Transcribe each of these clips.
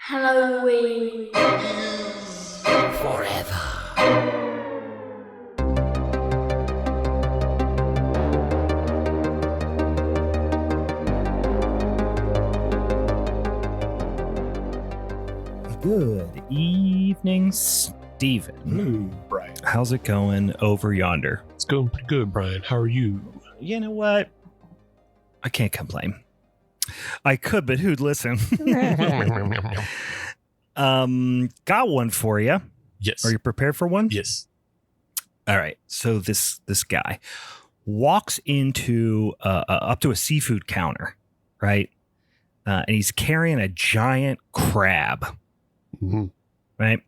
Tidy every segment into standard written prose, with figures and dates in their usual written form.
Halloween. Forever. Good evening, Steven. Hello, Brian. How's it going over yonder? It's going pretty good, Brian. How are you? You know what? I can't complain. I could, but who'd listen? Got one for you. Yes. Are you prepared for one? Yes. All right. So this guy walks into up to a seafood counter, right? And he's carrying a giant crab. Mm-hmm. Right.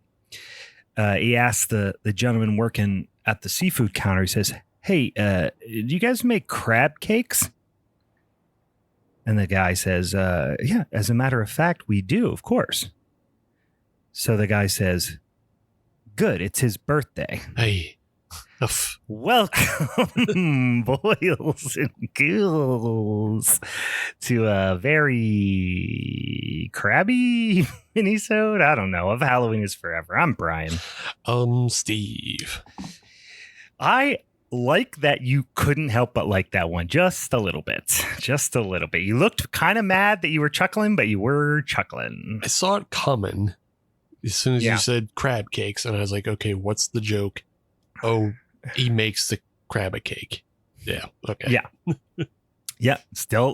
He asks the gentleman working at the seafood counter. He says, "Hey, do you guys make crab cakes?" And the guy says, "Yeah, as a matter of fact, we do, of course." So the guy says, "Good, it's his birthday." Hey. Welcome, boys and ghouls, to a very crabby minisode. I don't know. Of Halloween is Forever. I'm Brian. Steve. I like that you couldn't help but like that one just a little bit. Just a little bit. You looked kind of mad that you were chuckling, but you were chuckling. I saw it coming as soon as Yeah. you said crab cakes, and I was like, okay, what's the joke? Oh, he makes the crab a cake. Yeah. Okay. Yeah. Yeah.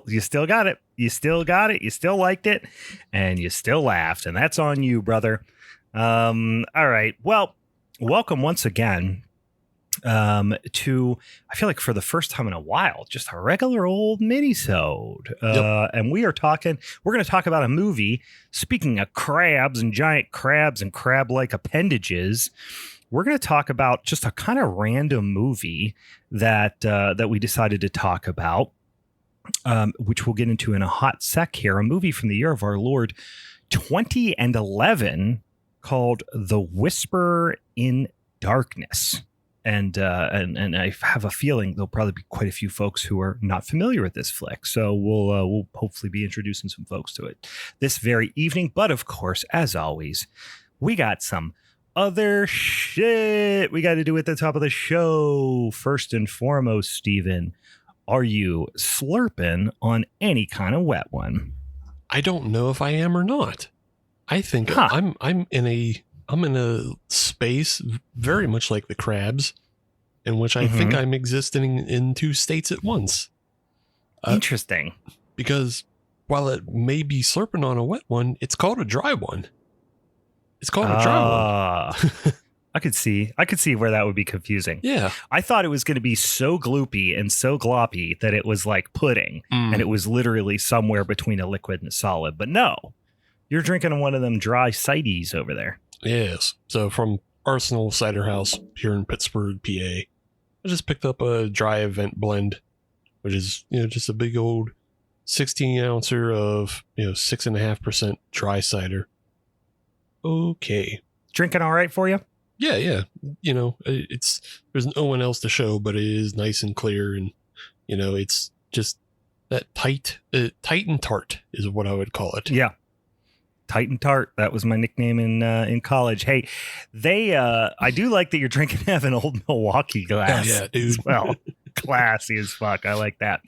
You still got it. You still got it. You still liked it, and you still laughed, and that's on you, brother. All right. Well, welcome once again to, I feel like for the first time in a while, just a regular old minisode. And we're going to talk about a movie. Speaking of crabs and giant crabs and crab-like appendages, we're going to talk about just a kind of random movie that we decided to talk about, which we'll get into in a hot sec here. A movie from the year of our Lord 2011 called The Whisper in Darkness. And I have a feeling there'll probably be quite a few folks who are not familiar with this flick. So we'll hopefully be introducing some folks to it this very evening. But of course, as always, we got some other shit we got to do at the top of the show. First and foremost, Steven, are you slurping on any kind of wet one? I don't know if I am or not. I think I'm in a space very much like the crabs, in which I think I'm existing in two states at once. Interesting. Because while it may be slurping on a wet one, it's called a dry one. It's called a dry one. I could see where that would be confusing. Yeah. I thought it was going to be so gloopy and so gloppy that it was like pudding, and it was literally somewhere between a liquid and a solid. But no, you're drinking one of them dry cides over there. Yes. So from Arsenal Cider House here in Pittsburgh, PA, I just picked up a dry event blend, which is, just a big old 16 ouncer of, 6.5% dry cider. Okay. Drinking all right for you? Yeah. There's no one else to show, but it is nice and clear. And, it's just that tight and tart is what I would call it. Yeah. Tight and tart. That was my nickname in college. Hey, I do like that you're drinking out of an old Milwaukee glass. Yeah, dude. As well. Classy as fuck. I like that.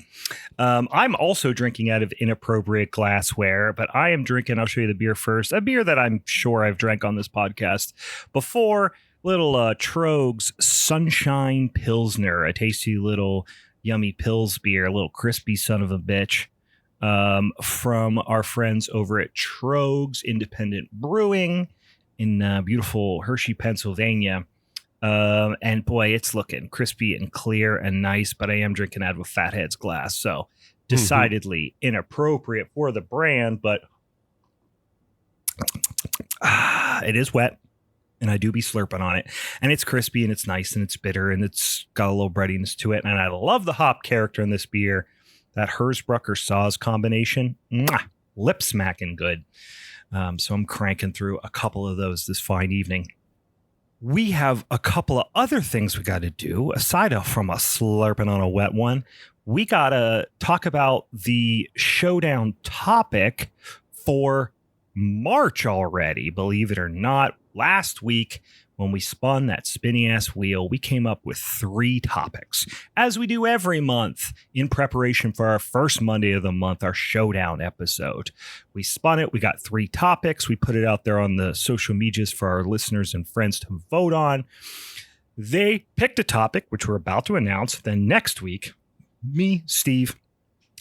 I'm also drinking out of inappropriate glassware, but I am drinking, I'll show you the beer first, a beer that I'm sure I've drank on this podcast before. Little Troegs Sunshine Pilsner, a tasty little yummy Pils beer, a little crispy son of a bitch. From our friends over at Troegs Independent Brewing in beautiful Hershey, Pennsylvania. And boy, it's looking crispy and clear and nice, but I am drinking out of a Fathead's glass. So decidedly inappropriate for the brand, but it is wet and I do be slurping on it, and it's crispy and it's nice and it's bitter and it's got a little breadiness to it. And I love the hop character in this beer. That Hersbrucker Saaz combination, lip smacking good. So I'm cranking through a couple of those this fine evening. We have a couple of other things we got to do aside from a slurping on a wet one. We got to talk about the showdown topic for March already, believe it or not. Last week, when we spun that spinny ass wheel, we came up with 3 topics, as we do every month in preparation for our first Monday of the month, our Showdown episode. We spun it. We got 3 topics. We put it out there on the social medias for our listeners and friends to vote on. They picked a topic, which we're about to announce. Then next week, me, Steve,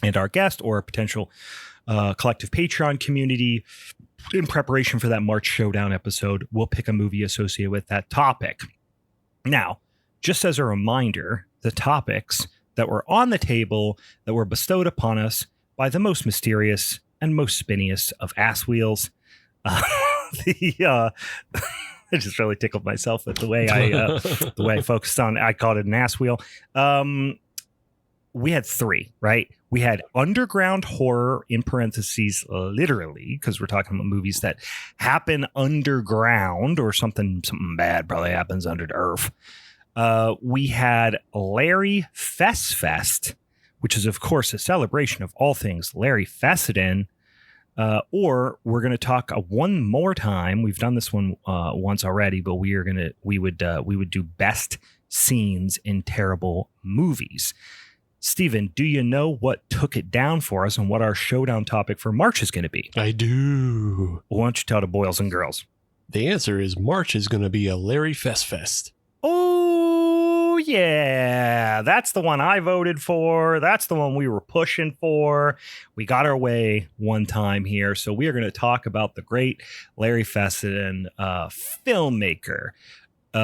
and our guest or a potential collective Patreon community, in preparation for that March Showdown episode, we'll pick a movie associated with that topic. Now, just as a reminder, the topics that were on the table that were bestowed upon us by the most mysterious and most spinniest of ass wheels. I just really tickled myself with the way I focused on. I called it an ass wheel. We had 3, right? We had underground horror, in parentheses, literally, because we're talking about movies that happen underground, or something bad probably happens under the earth. We had Larry Fest, which is, of course, a celebration of all things Larry Fessenden. Or we're going to talk one more time. We've done this one once already, but we would do best scenes in terrible movies. Steven, do you know what took it down for us and what our Showdown topic for March is going to be? I do. Why don't you tell the boys and girls? The answer is March is going to be a Larry Fest. Oh, yeah. That's the one I voted for. That's the one we were pushing for. We got our way one time here. So we are going to talk about the great Larry Fessenden, filmmaker, in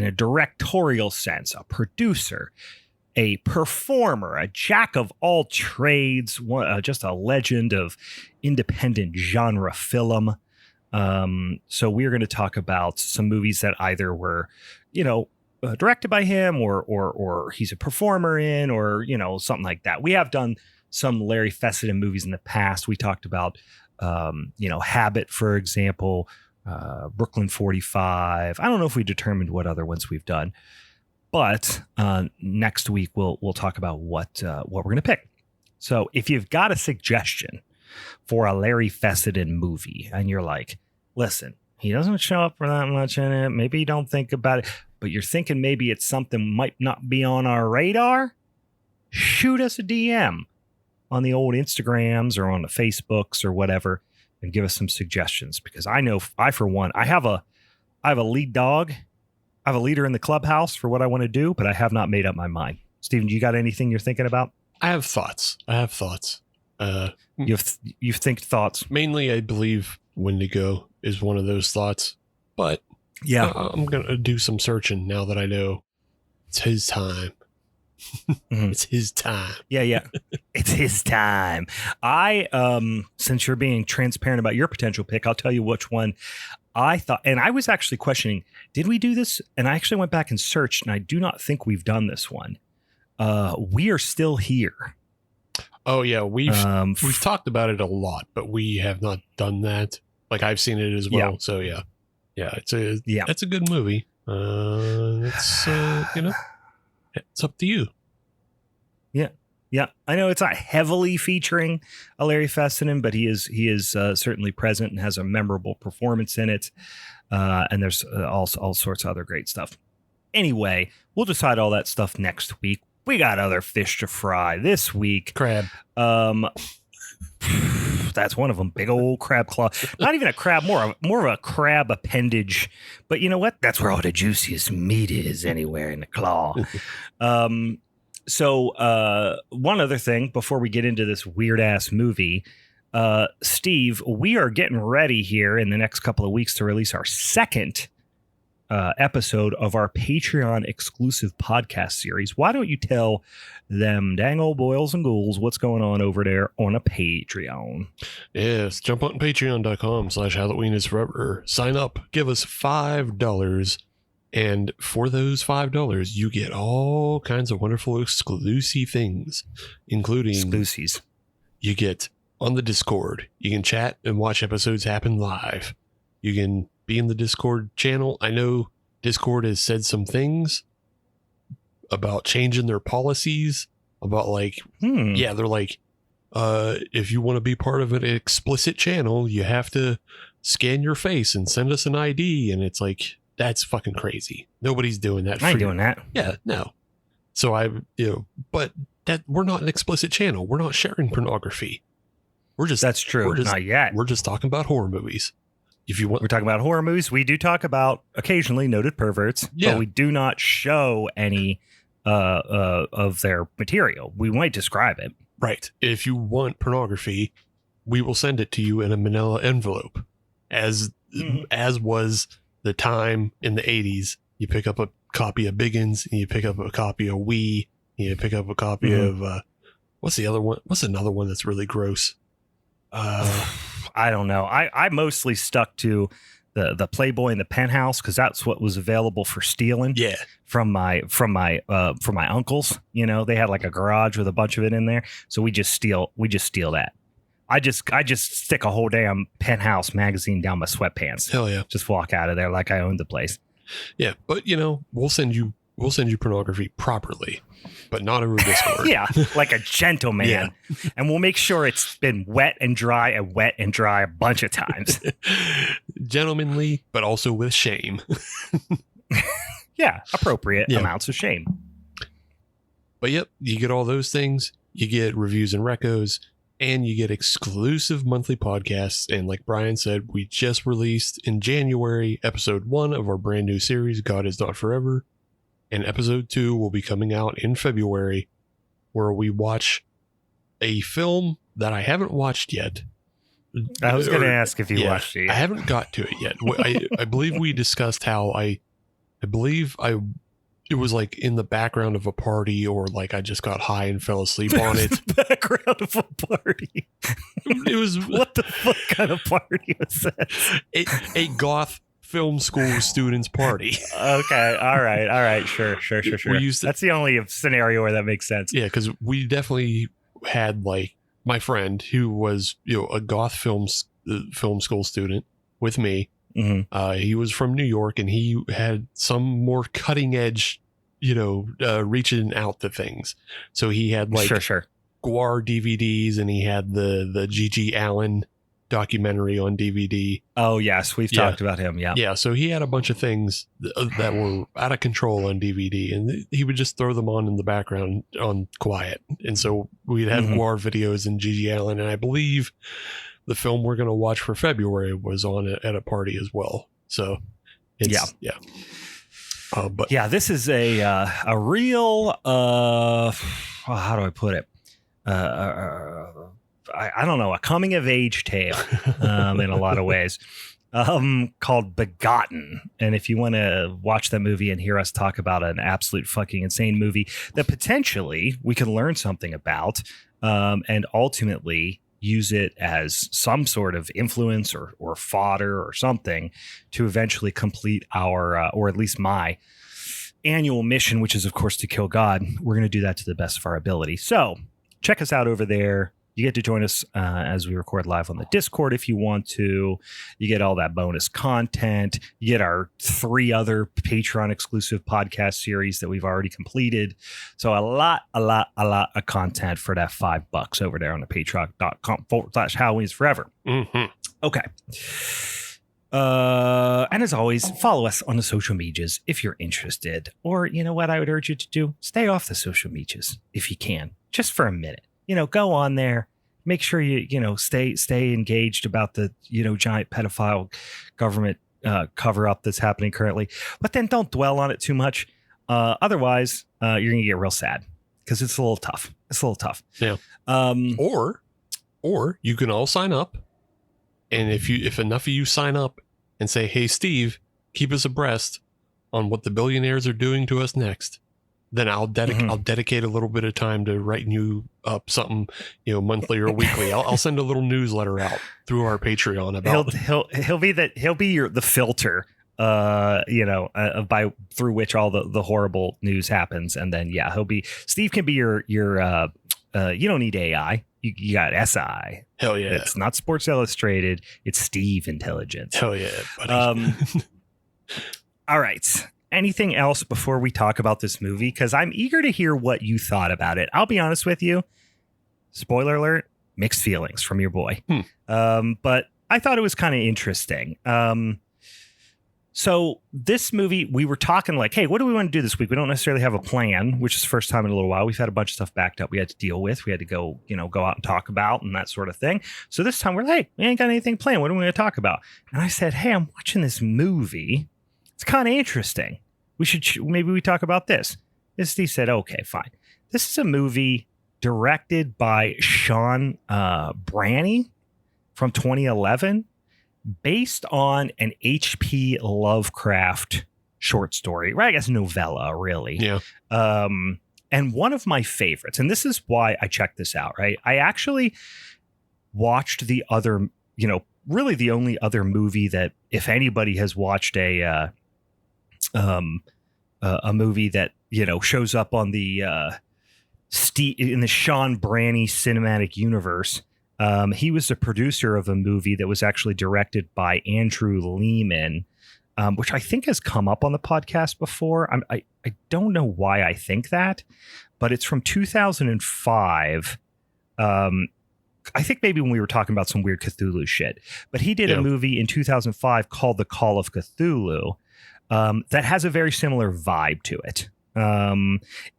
a directorial sense, a producer, a performer, a jack of all trades, just a legend of independent genre film. So we're going to talk about some movies that either were, directed by him or he's a performer in, or, something like that. We have done some Larry Fessenden movies in the past. We talked about, Habit, for example, Brooklyn 45. I don't know if we determined what other ones we've done, but next week we'll talk about what we're going to pick. So if you've got a suggestion for a Larry Fessenden movie and you're like, listen, he doesn't show up for that much in it, maybe you don't think about it, but you're thinking maybe it's something might not be on our radar, shoot us a DM on the old Instagrams or on the Facebooks or whatever, and give us some suggestions, because I know I have a lead dog. I have a leader in the clubhouse for what I want to do, but I have not made up my mind. Steven, you got anything you're thinking about? I have thoughts. You think thoughts. Mainly, I believe Wendigo is one of those thoughts, but yeah, I'm going to do some searching now that I know it's his time. Mm-hmm. It's his time. Yeah. It's his time. Since you're being transparent about your potential pick, I'll tell you which one I thought, and I was actually questioning, did we do this? And I actually went back and searched, and I do not think we've done this one. We Are Still Here. Oh yeah, we've talked about it a lot, but we have not done that. Like, I've seen it as well. Yeah. So yeah, it's a good movie. It's up to you. Yeah. I know it's not heavily featuring a Larry Fessenden, but he is certainly present and has a memorable performance in it. And there's all sorts of other great stuff. Anyway, we'll decide all that stuff next week. We got other fish to fry this week. Crab. That's one of them. Big old crab claw. Not even a crab, more of a crab appendage. But you know what? That's where all the juiciest meat is, anywhere in the claw. So one other thing before we get into this weird ass movie, Steve, we are getting ready here in the next couple of weeks to release our second episode of our Patreon exclusive podcast series. Why don't you tell them dang old boils and ghouls what's going on over there on a Patreon? Yes, jump on patreon.com/Halloween is forever. Sign up, give us $5. And for those $5, you get all kinds of wonderful exclusive things, including exclusives. You get on the Discord. You can chat and watch episodes happen live. You can be in the Discord channel. I know Discord has said some things about changing their policies about they're like, if you want to be part of an explicit channel, you have to scan your face and send us an ID. And it's like, that's fucking crazy. Nobody's doing that. I ain't doing that. Yeah, no. So but that we're not an explicit channel. We're not sharing pornography. That's true. Not yet. We're just talking about horror movies. If you want, we're talking about horror movies. We do talk about occasionally noted perverts, but we do not show any of their material. We might describe it. Right. If you want pornography, we will send it to you in a manila envelope. As was the time in the 80s, you pick up a copy of Biggins, and you pick up a copy of Wee, and you pick up a copy of what's the other one? What's another one that's really gross? I don't know. I mostly stuck to the Playboy and the Penthouse because that's what was available for stealing. Yeah. From my uncles. You know, they had like a garage with a bunch of it in there, so we just steal that. I just stick a whole damn Penthouse magazine down my sweatpants. Hell yeah. Just walk out of there like I owned the place. Yeah, but we'll send you pornography properly, but not over Discord. Yeah, like a gentleman. Yeah. And we'll make sure it's been wet and dry a bunch of times. Gentlemanly, but also with shame. Yeah, appropriate amounts of shame. But yep, you get all those things. You get reviews and recos, and you get exclusive monthly podcasts. And like Brian said, we just released in January episode 1 of our brand new series, God Is Not Forever. And episode 2 will be coming out in February, where we watch a film that I haven't watched yet. I was going to ask if you watched it yet. I haven't got to it yet. I believe we discussed how I believe it was like in the background of a party, or like I just got high and fell asleep on it. Background of a party. It was what the fuck kind of party was that? A goth film school students party. Okay, all right, sure. That's the only scenario where that makes sense. Yeah, because we definitely had like my friend who was a goth film school student with me. Mm-hmm. He was from New York, and he had some more cutting edge, reaching out to things. So he had like sure. Guar DVDs, and he had the G.G. Allen documentary on DVD. Oh yes, we've talked about him. Yeah. So he had a bunch of things that were out of control on DVD, and he would just throw them on in the background on quiet. And so we'd have Guar videos and G.G. Allen, and I believe the film we're going to watch for February was on at a party as well. So it's, but yeah, this is a real, how do I put it? I don't know, a coming of age tale in a lot of ways, called Begotten. And if you want to watch that movie and hear us talk about an absolute fucking insane movie that potentially we can learn something about, and ultimately use it as some sort of influence or fodder or something to eventually complete our, or at least my annual mission, which is of course to kill God. We're going to do that to the best of our ability. So check us out over there. You get to join us as we record live on the Discord if you want to. You get all that bonus content. You get our 3 other Patreon exclusive podcast series that we've already completed. So a lot of content for that $5 over there on the patreon.com/HalloweensForever. Mm-hmm. Okay. And as always, follow us on the social medias if you're interested. Or you know what I would urge you to do? Stay off the social medias if you can, just for a minute. Go on there, make sure you stay engaged about the, giant pedophile government cover up that's happening currently, but then don't dwell on it too much. Otherwise, you're going to get real sad because it's a little tough. Yeah. Or you can all sign up. And if enough of you sign up and say, hey, Steve, keep us abreast on what the billionaires are doing to us next, then I'll dedicate a little bit of time to writing you up something, monthly or weekly. I'll send a little newsletter out through our Patreon about. He'll be the filter, through which all the horrible news happens, and then Steve can be your you don't need AI. You got SI. Hell yeah! It's not Sports Illustrated. It's Steve Intelligence. Hell yeah, buddy. All right. Anything else before we talk about this movie? Because I'm eager to hear what you thought about it. I'll be honest with you. Spoiler alert. mixed feelings from your boy. But I thought it was kind of interesting. So this movie, we were talking like, hey, what do we want to do this week? We don't necessarily have a plan, which is the first time in a little while. We've had a bunch of stuff backed up we had to deal with. We had to go out and talk about and that sort of thing. So this time we're like, hey, we ain't got anything planned. What are we going to talk about? And I said, hey, I'm watching this movie. It's kind of interesting. Maybe we talk about this. Steve said, okay, fine. This is a movie directed by Sean Branney from 2011. Based on an H.P. Lovecraft short story, right? I guess novella, really. Yeah. And one of my favorites, and this is why I checked this out, right? I actually watched the other, really the only other movie that, if anybody has watched a movie that, shows up on the in the Sean Branney cinematic universe. He was the producer of a movie that was actually directed by Andrew Lehman, which I think has come up on the podcast before. I don't know why I think that, but it's from 2005. I think maybe when we were talking about some weird Cthulhu shit, but he did a movie in 2005 called The Call of Cthulhu that has a very similar vibe to it.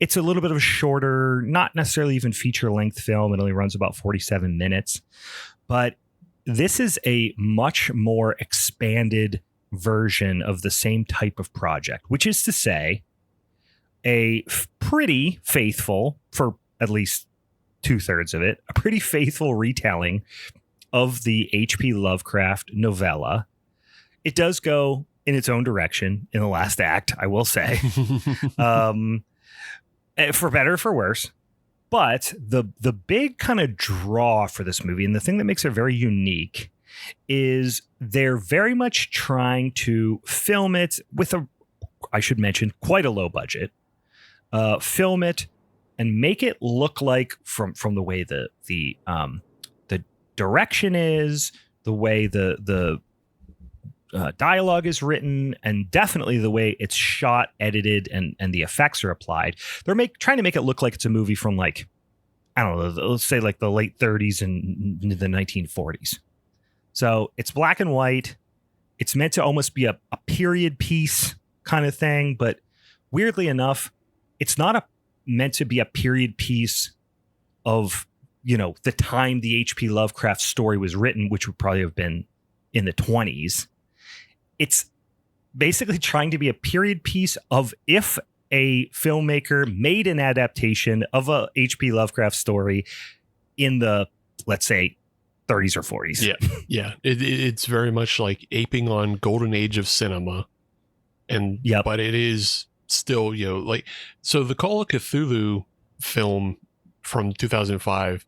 It's a little bit of a shorter, not necessarily even feature length film. It only runs about 47 minutes, but this is a much more expanded version of the same type of project, which is to say a pretty faithful, for at least 2/3 of it, a pretty faithful retelling of the H.P. Lovecraft novella. It does go in its own direction in the last act, I will say, for better or for worse. But the big kind of draw for this movie, and the thing that makes it very unique, is they're very much trying to film it with I should mention, quite a low budget. Film it and make it look like from the way the direction is, the way the dialogue is written, and definitely the way it's shot, edited, and the effects are applied. They're trying to make it look like it's a movie from, like, I don't know, let's say like the late 30s and the 1940s. So it's black and white. It's meant to almost be a period piece kind of thing, but weirdly enough, it's not meant to be a period piece of, the time the H.P. Lovecraft story was written, which would probably have been in the 20s. It's basically trying to be a period piece of if a filmmaker made an adaptation of a H.P. Lovecraft story in the, let's say, 30s or 40s. Yeah. It's very much like aping on golden age of cinema. And but it is still, so the Call of Cthulhu film from 2005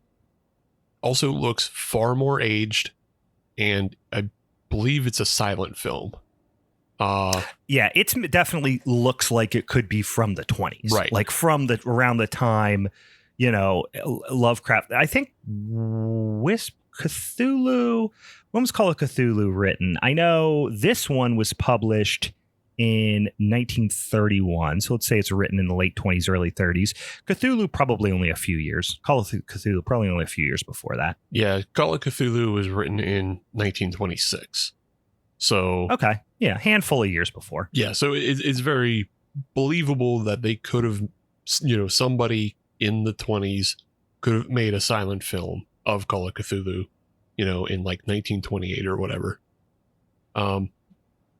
also looks far more aged, and I believe it's a silent film. It definitely looks like it could be from the 20s, right? Like from around the time, Lovecraft. I think Wisp Cthulhu. When was Call of Cthulhu written? I know this one was published in 1931, so let's say it's written in the late 20s, early 30s. Cthulhu probably only a few years. Call of Cthulhu probably only a few years before that. Yeah, Call of Cthulhu was written in 1926. So okay, yeah, handful of years before. Yeah, so it's very believable that they could have, somebody in the 20s could have made a silent film of Call of Cthulhu, in like 1928 or whatever.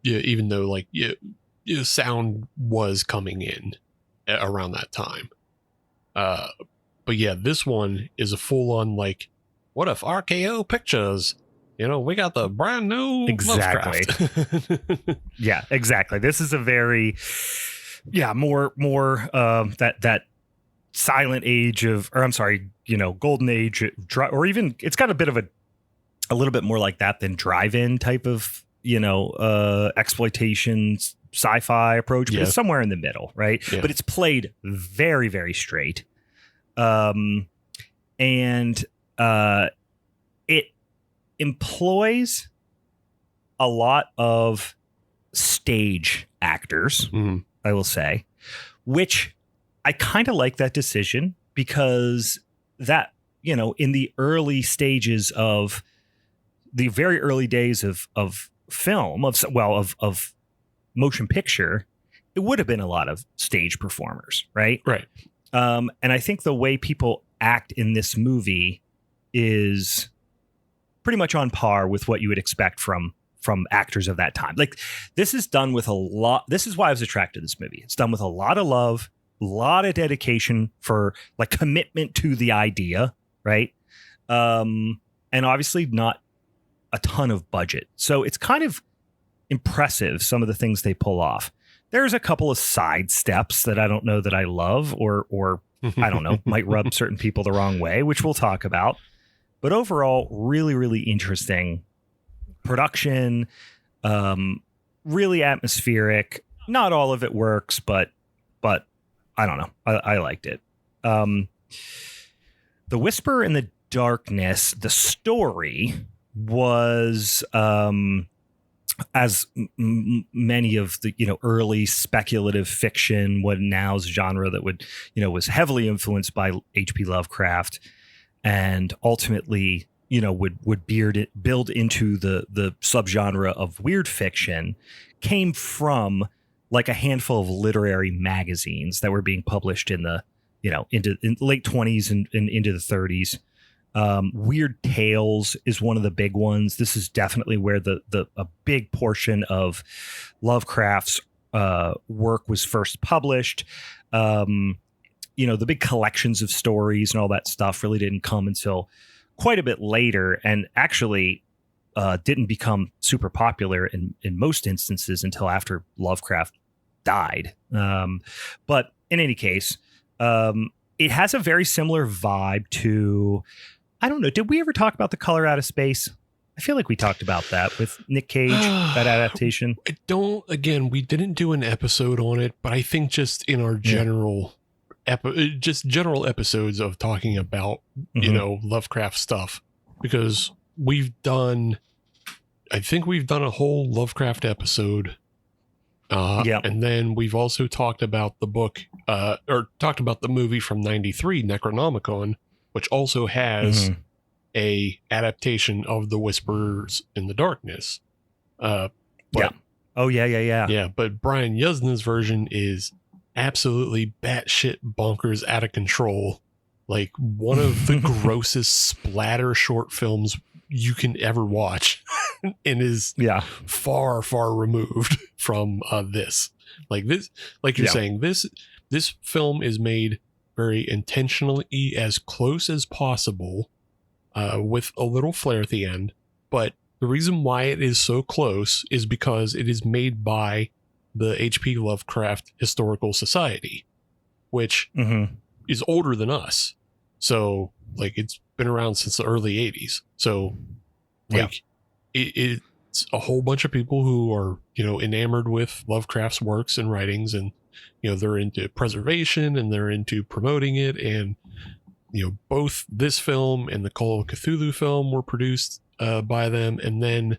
Even though sound was coming in around that time. But yeah, this one is a full on what if RKO Pictures? We got the brand new Lovecraft. Yeah, exactly. This is a very, more that silent age golden age, or even it's got a bit of a little bit more like that than drive-in type of, exploitation sci-fi approach, but it's somewhere in the middle, right? Yeah. But it's played very, very straight. And it employs a lot of stage actors, I will say, which I kind of like that decision, because that in the early stages of the very early days of film, of motion picture, it would have been a lot of stage performers, right? Right. And I think the way people act in this movie is pretty much on par with what you would expect from actors of that time. Like, this is done with a lot. This is why I was attracted to this movie. It's done with a lot of love, a lot of dedication for like commitment to the idea, right? And obviously not a ton of budget. So it's kind of impressive, some of the things they pull off. There's a couple of side steps that I don't know that I love or I don't know, might rub certain people the wrong way, which we'll talk about. But overall, really, really interesting production, really atmospheric. Not all of it works, but I don't know. I liked it. The Whisper in the Darkness, the story was as many of the early speculative fiction, what now's genre that would was heavily influenced by H.P. Lovecraft, and ultimately would build into the subgenre of weird fiction, came from like a handful of literary magazines that were being published in the in late 20s and into the 30s. Weird Tales is one of the big ones. This is definitely where a big portion of Lovecraft's work was first published. The big collections of stories and all that stuff really didn't come until quite a bit later, and actually didn't become super popular in most instances until after Lovecraft died. But in any case, it has a very similar vibe to, I don't know, did we ever talk about The Color Out of Space? I feel like we talked about that with Nic Cage, that adaptation. We didn't do an episode on it, but I think just in our general general episodes of talking about, Lovecraft stuff, because I think we've done a whole Lovecraft episode. And then we've also talked about the book, or talked about the movie from 93, Necronomicon, which also has a adaptation of The Whispers in the Darkness. Yeah, but Brian Yuzna's version is absolutely batshit bonkers, out of control. Like one of the grossest splatter short films you can ever watch, and is far, far removed from this. Like this, like you're saying, this film is made very intentionally as close as possible, with a little flair at the end. But the reason why it is so close is because it is made by the H.P. Lovecraft Historical Society, which is older than us. So like it's been around since the early 80s. So like it's a whole bunch of people who are, enamored with Lovecraft's works and writings, and, they're into preservation and they're into promoting it. And, both this film and the Call of Cthulhu film were produced by them. And then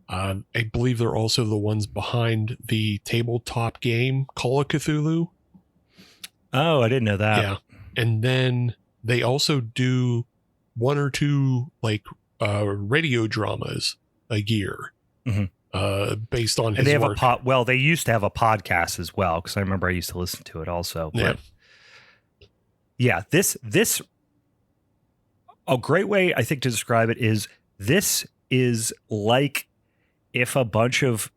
I believe they're also the ones behind the tabletop game Call of Cthulhu. Oh, I didn't know that. Yeah. And then they also do one or two like radio dramas a year, based on his they have work. They used to have a podcast as well, because I remember I used to listen to it also. But this a great way I think to describe it is, this is like if a bunch of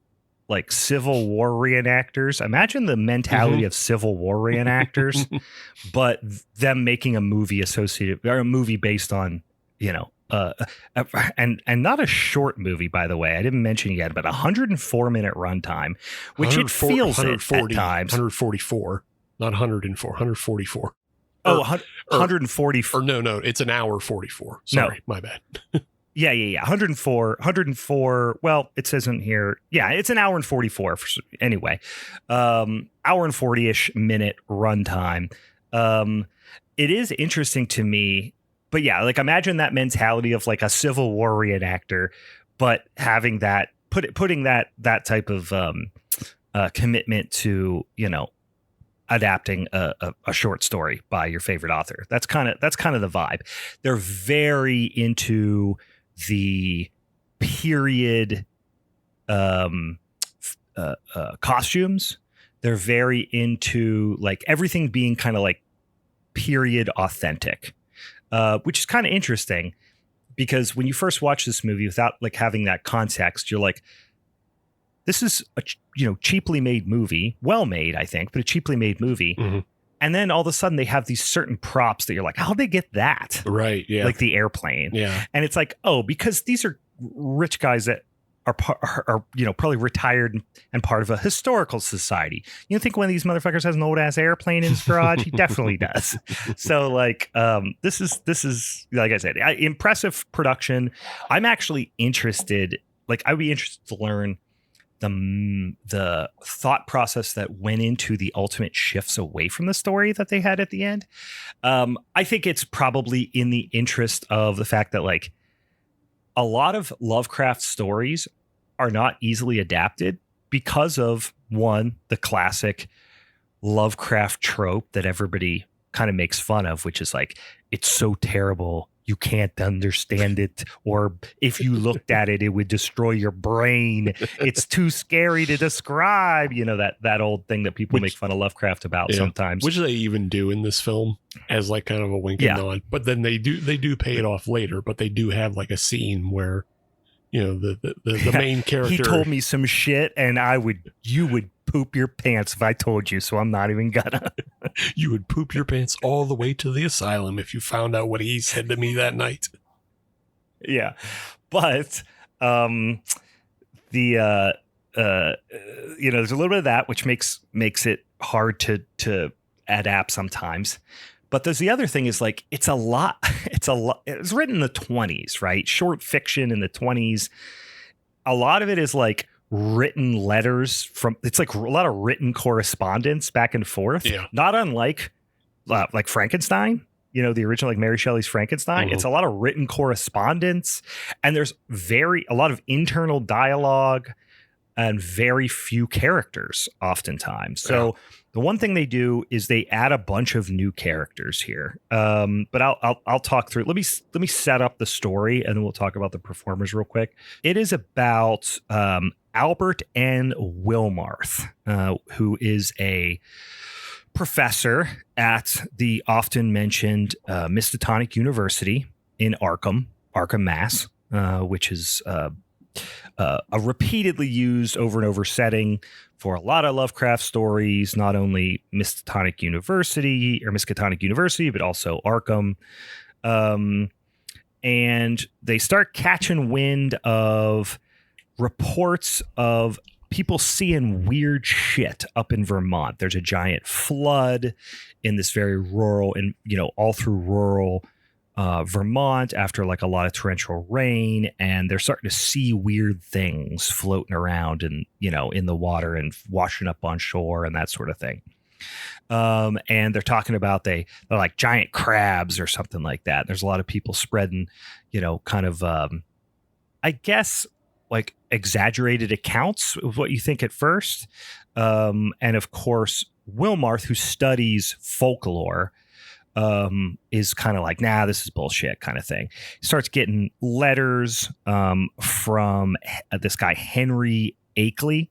like Civil War reenactors, imagine the mentality of Civil War reenactors, but them making a movie associated, or a movie based on, and not a short movie, by the way. I didn't mention yet, but 104-minute runtime, which it feels it at times. 144, not 104, 144. Oh, 140. Or no, it's an hour 44. Sorry, my bad. Yeah. 104. Well, it says in here. Yeah, it's an hour and 44. Anyway, hour and 40-ish minute runtime. It is interesting to me, but yeah, like imagine that mentality of like a Civil War reenactor, but having that putting that type of commitment to adapting a short story by your favorite author. That's kind of the vibe. They're very into the period costumes. They're very into like everything being kind of like period authentic, which is kind of interesting because when you first watch this movie without like having that context, you're like, this is a cheaply made movie, well made, I think, but a cheaply made movie. Mm-hmm. And then all of a sudden they have these certain props that you're like, how'd they get that? Right. Yeah. Like the airplane. Yeah. And it's like, oh, because these are rich guys that are probably retired and part of a historical society. You think one of these motherfuckers has an old ass airplane in his garage? He definitely does. So like, this is like I said, impressive production. I'm actually interested. Like, I'd be interested to learn the thought process that went into the ultimate shifts away from the story that they had at the end. I think it's probably in the interest of the fact that like a lot of Lovecraft stories are not easily adapted because of, one, the classic Lovecraft trope that everybody kind of makes fun of, which is like, it's so terrible you can't understand it, or if you looked at it, it would destroy your brain. It's too scary to describe. You know, that old thing that people make fun of Lovecraft about sometimes. Which they even do in this film as like kind of a wink and nod. But then they do pay it off later, but they do have like a scene where, you know, the main character. He told me some shit and you would poop your pants if I told you, so I'm not even gonna. You would poop your pants all the way to the asylum if you found out what he said to me that night. Yeah. But there's a little bit of that which makes it hard to adapt sometimes. But there's the other thing is like, it's a lot. It was written in the 1920s, right? Short fiction in the 1920s. A lot of it is like written letters it's like a lot of written correspondence back and forth. Yeah. Not unlike like Frankenstein, you know, the original, like Mary Shelley's Frankenstein. Mm-hmm. It's a lot of written correspondence, and there's a lot of internal dialogue and very few characters oftentimes. So the one thing they do is they add a bunch of new characters here. But I'll talk through. Let me set up the story, and then we'll talk about the performers real quick. It is about Albert N. Wilmarth, who is a professor at the often mentioned Miskatonic University in Arkham, Mass, which is a repeatedly used over and over setting for a lot of Lovecraft stories, not only Miskatonic University, but also Arkham. And they start catching wind of reports of people seeing weird shit up in Vermont. There's a giant flood in this very rural and, all through rural Vermont after like a lot of torrential rain, and they're starting to see weird things floating around and, in the water and washing up on shore and that sort of thing. And they're talking about they're like giant crabs or something like that. There's a lot of people spreading, kind of, I guess, like exaggerated accounts of what you think at first. And of course, Wilmarth, who studies folklore, is kind of like, nah, this is bullshit kind of thing. He starts getting letters from this guy, Henry Akeley,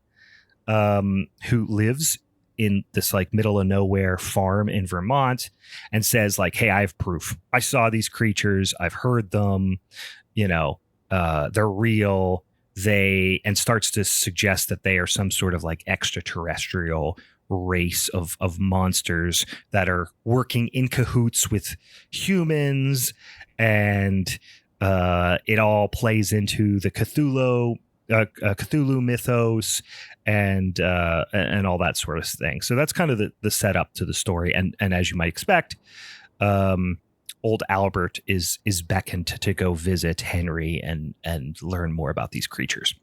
who lives in this like middle of nowhere farm in Vermont, and says like, hey, I have proof. I saw these creatures. I've heard them, they're real. And starts to suggest that they are some sort of like extraterrestrial race of monsters that are working in cahoots with humans, and it all plays into the Cthulhu mythos and all that sort of thing. So that's kind of the setup to the story, and as you might expect, old Albert is beckoned to go visit Henry and learn more about these creatures.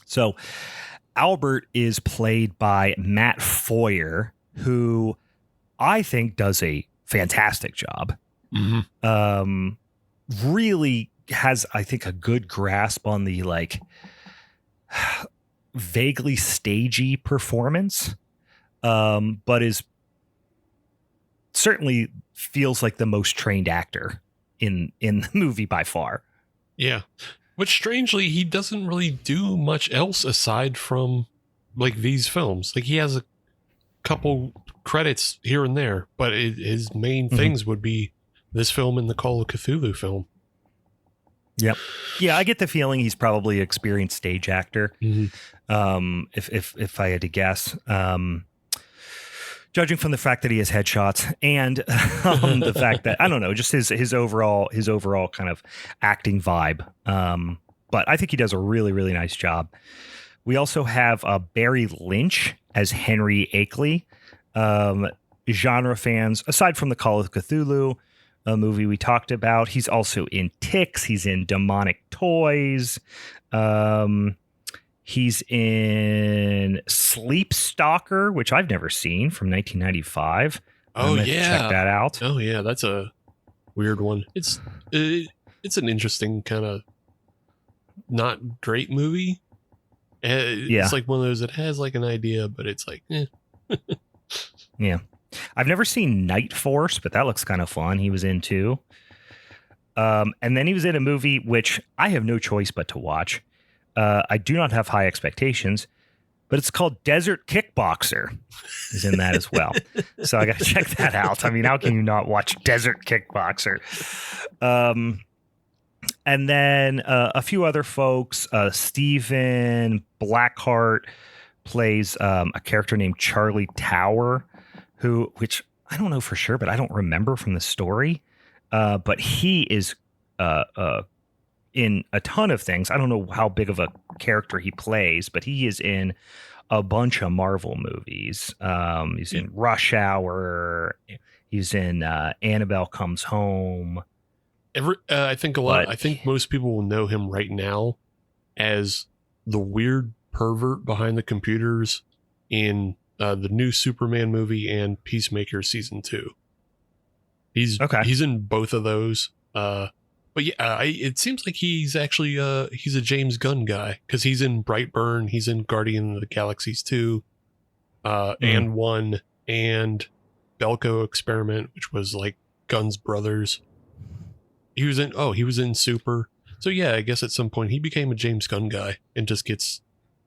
So Albert is played by Matt Foyer, who I think does a fantastic job. Mm-hmm. Really has, I think, a good grasp on the like vaguely stagey performance, but is certainly feels like the most trained actor in the movie by far. Yeah. But strangely, he doesn't really do much else aside from like these films. Like he has a couple credits here and there, but his main things would be this film and the Call of Cthulhu film. Yep. Yeah, I get the feeling he's probably an experienced stage actor. If I had to guess, judging from the fact that he has headshots and the fact that, I don't know, just his overall kind of acting vibe. But I think he does a really, really nice job. We also have Barry Lynch as Henry Akeley. Genre fans, aside from the Call of Cthulhu, a movie we talked about, he's also in Ticks. He's in Demonic Toys. He's in Sleep Stalker, which I've never seen, from 1995. Oh yeah, check that out. Oh yeah, that's a weird one. It's an interesting kind of not great movie. It's like one of those that has like an idea, but it's like, Yeah. I've never seen Night Force, but that looks kind of fun. He was in too. And then he was in a movie which I have no choice but to watch. I do not have high expectations, but it's called Desert Kickboxer. He's in that as well. So I got to check that out. I mean, how can you not watch Desert Kickboxer? And then a few other folks. Stephen Blackheart plays a character named Charlie Tower, which I don't know for sure, but I don't remember from the story. But he is in a ton of things. I don't know how big of a character he plays, but he is in a bunch of Marvel movies. He's in Rush Hour. He's in Annabelle Comes Home. I think most people will know him right now as the weird pervert behind the computers in the new Superman movie and Peacemaker season 2. He's in both of those. But yeah, it seems like he's actually he's a James Gunn guy, because he's in Brightburn, he's in Guardian of the Galaxies 2, and 1, and Belko Experiment, which was like Gunn's brothers. He was in Super. So yeah, I guess at some point he became a James Gunn guy and just gets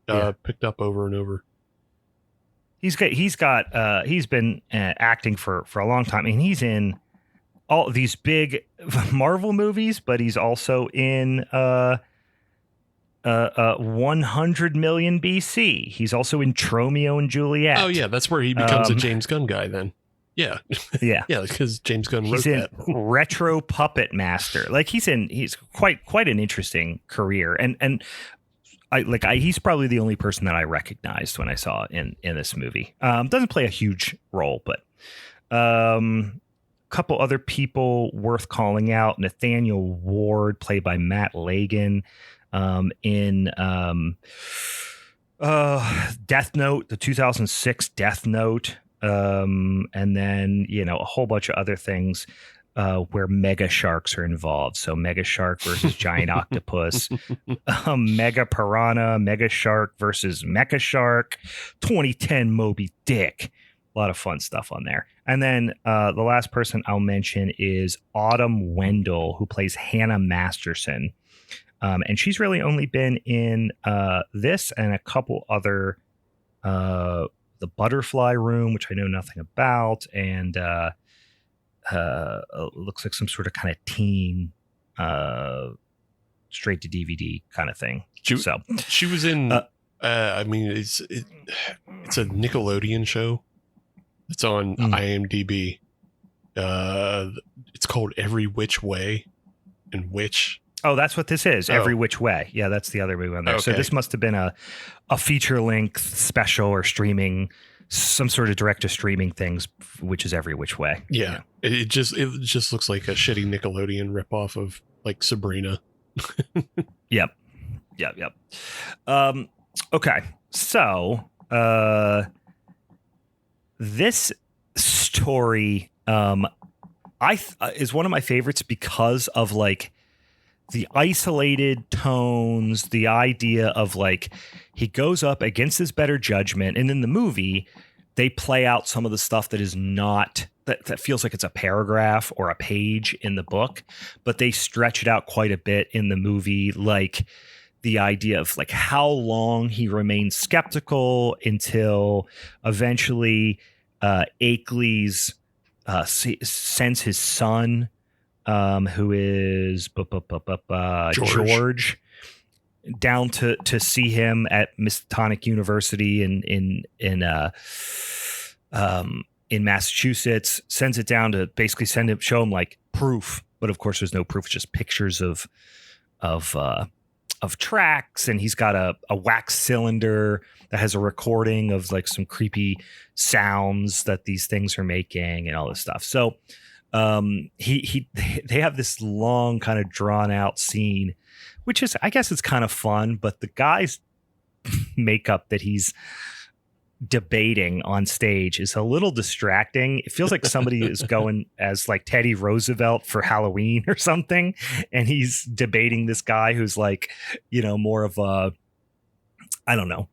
picked up over and over. He's been acting for a long time. I mean, he's in all these big Marvel movies, but he's also in 100 Million BC. He's also in Tromeo and Juliet. Oh yeah, that's where he becomes a James Gunn guy then. Yeah. Yeah. Yeah, because James Gunn wrote he's in that. Retro Puppet Master. Like he's quite an interesting career. And he's probably the only person that I recognized when I saw in this movie. Doesn't play a huge role, but couple other people worth calling out. Nathaniel Ward, played by Matt Lagan, in Death Note, the 2006 Death Note, and then a whole bunch of other things where mega sharks are involved. So Mega Shark versus Giant Octopus, Mega Piranha, Mega Shark versus Mecha Shark, 2010 Moby Dick. A lot of fun stuff on there. And then the last person I'll mention is Autumn Wendell, who plays Hannah Masterson. And she's really only been in this and a couple other, The Butterfly Room, which I know nothing about, and looks like some sort of kind of teen straight to DVD kind of thing. She was in, I mean, it's a Nickelodeon show. It's on IMDb. It's called Every Which Way, and Which. Oh, that's what this is. Every Which Way. Yeah, that's the other movie on there. Okay. So this must have been a feature length special or streaming, some sort of direct to streaming things, which is Every Which Way. Yeah. It just looks like a shitty Nickelodeon ripoff of like Sabrina. Yep. Okay. So, this story is one of my favorites because of like the isolated tones, the idea of like he goes up against his better judgment, and in the movie they play out some of the stuff that is not that feels like it's a paragraph or a page in the book, but they stretch it out quite a bit in the movie, like the idea of like how long he remains skeptical until eventually Akeley's sends his son, who is George, down to see him at Miskatonic University in Massachusetts, sends it down to basically show him like proof, but of course there's no proof, it's just pictures of tracks, and he's got a wax cylinder that has a recording of like some creepy sounds that these things are making and all this stuff. So they have this long kind of drawn out scene, which is, I guess it's kind of fun, but the guy's makeup that he's debating on stage is a little distracting. It feels like somebody is going as like Teddy Roosevelt for Halloween or something, and he's debating this guy who's like, more of a, I don't know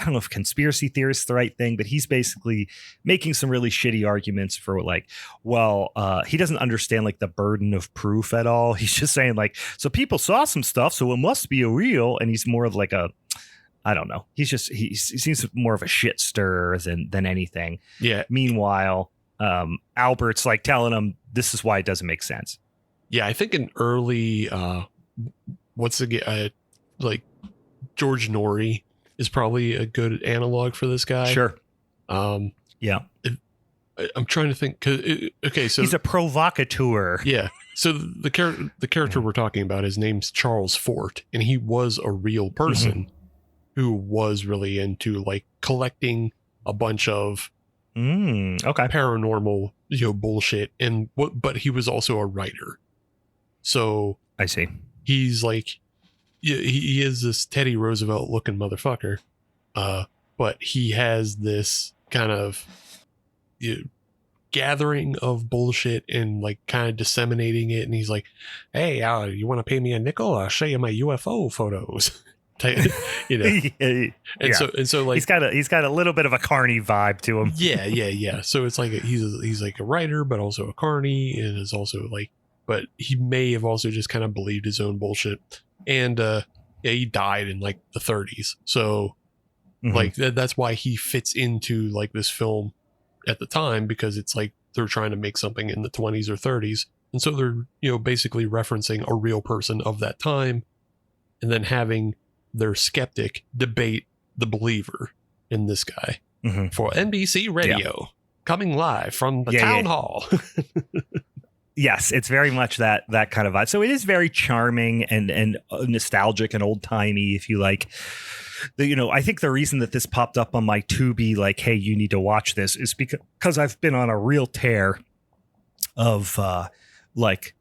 if conspiracy theorist is the right thing, but he's basically making some really shitty arguments for like, well, he doesn't understand like the burden of proof at all. He's just saying like, so people saw some stuff, so it must be a real. And he's more of like a, I don't know. He seems more of a shit stirrer than anything. Yeah. Meanwhile, Albert's like telling him this is why it doesn't make sense. Yeah, I think an early like George Norrie is probably a good analog for this guy. Sure. Yeah. I'm trying to think. Okay, so he's a provocateur. Yeah. So the character we're talking about, his name's Charles Fort, and he was a real person who was really into like collecting a bunch of paranormal bullshit, but he was also a writer. So I see. He's like, he is this Teddy Roosevelt looking motherfucker, but he has this kind of gathering of bullshit and like kind of disseminating it. And he's like, hey, you want to pay me a nickel? I'll show you my UFO photos. And so like he's got a little bit of a carny vibe to him. Yeah. So it's like he's like a writer, but also a carny, and is also like, but he may have also just kind of believed his own bullshit. And he died in like the 30s. So like that's why he fits into like this film at the time, because it's like they're trying to make something in the 20s or 30s, and so they're basically referencing a real person of that time, and then having their skeptic debate the believer in this guy for NBC Radio, coming live from the town hall. Yes, it's very much that kind of vibe. So it is very charming and nostalgic and old timey, if you like. I think the reason that this popped up on my Tubi, like, hey, you need to watch this, is because I've been on a real tear of like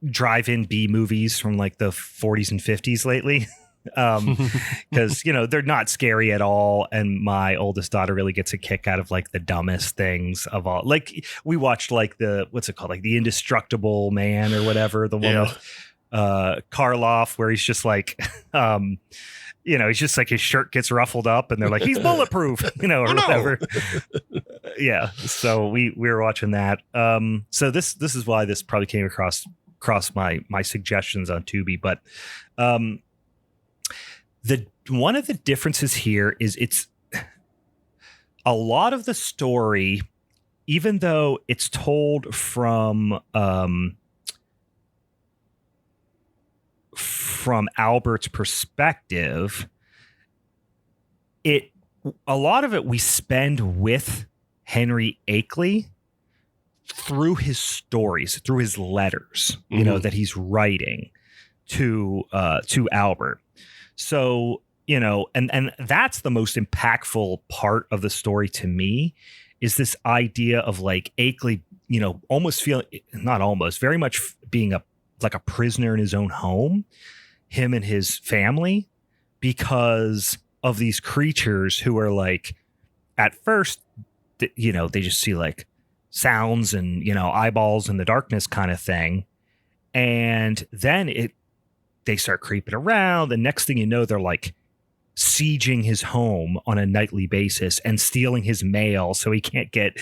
drive-in B movies from like the 40s and 50s lately. Because they're not scary at all, and my oldest daughter really gets a kick out of like the dumbest things of all. Like we watched like what's it called, like The Indestructible Man or whatever, the one with Karloff, where he's just like he's just like his shirt gets ruffled up and they're like he's bulletproof, or whatever. Yeah, so we were watching that. So this is why this probably came across my suggestions on Tubi, but one of the differences here is it's a lot of the story, even though it's told from Albert's perspective, a lot of it we spend with Henry Akeley through his stories, through his letters, that he's writing to Albert. So, and that's the most impactful part of the story to me, is this idea of like Akeley, very much being like a prisoner in his own home, him and his family, because of these creatures who are like, at first, they just see like sounds and, eyeballs in the darkness kind of thing. And then they start creeping around. The next thing you know, they're like sieging his home on a nightly basis and stealing his mail so he can't get,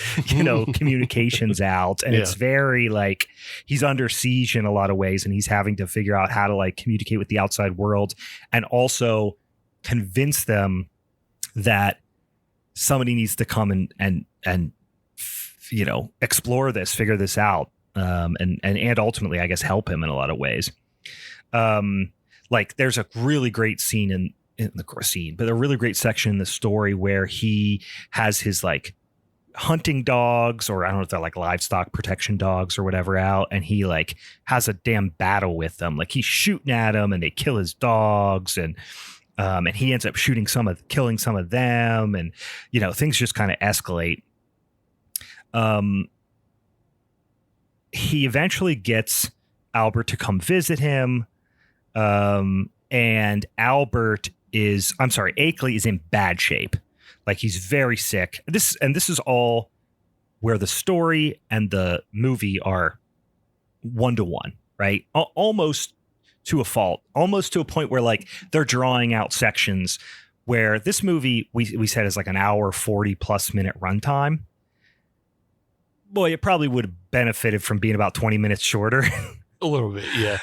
communications out. And it's very like he's under siege in a lot of ways, and he's having to figure out how to like communicate with the outside world and also convince them that somebody needs to come and explore this, figure this out, and ultimately, I guess, help him in a lot of ways. Like there's a really great scene but a really great section in the story where he has his like hunting dogs, or I don't know if they're like livestock protection dogs or whatever, out, and he like has a damn battle with them. Like he's shooting at them and they kill his dogs, and he ends up killing some of them, and things just kind of escalate. He eventually gets Albert to come visit him. And Akeley is in bad shape. Like he's very sick. This is all where the story and the movie are 1-to-1, right? Almost to a fault, almost to a point where like they're drawing out sections where this movie we said is like an hour, 40 plus minute runtime. Boy, it probably would have benefited from being about 20 minutes shorter. A little bit. Yeah.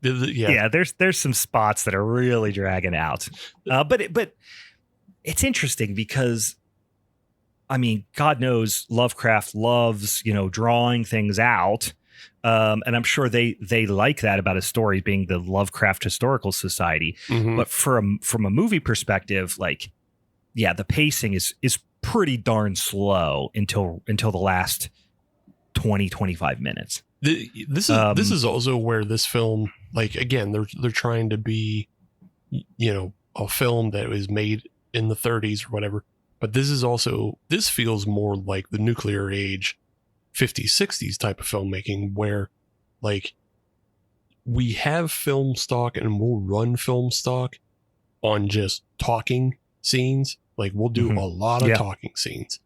Yeah, there's some spots that are really dragging out, but it's interesting because, I mean, God knows Lovecraft loves drawing things out, and I'm sure they like that about his stories, being the Lovecraft Historical Society. Mm-hmm. But from a movie perspective, like, yeah, the pacing is pretty darn slow until the last 20-25 minutes. This is also where this film, like, again, they're trying to be, a film that was made in the 30s or whatever. But this feels more like the nuclear age, 50s, 60s type of filmmaking, where like we have film stock and we'll run film stock on just talking scenes. Like we'll do a lot of talking scenes.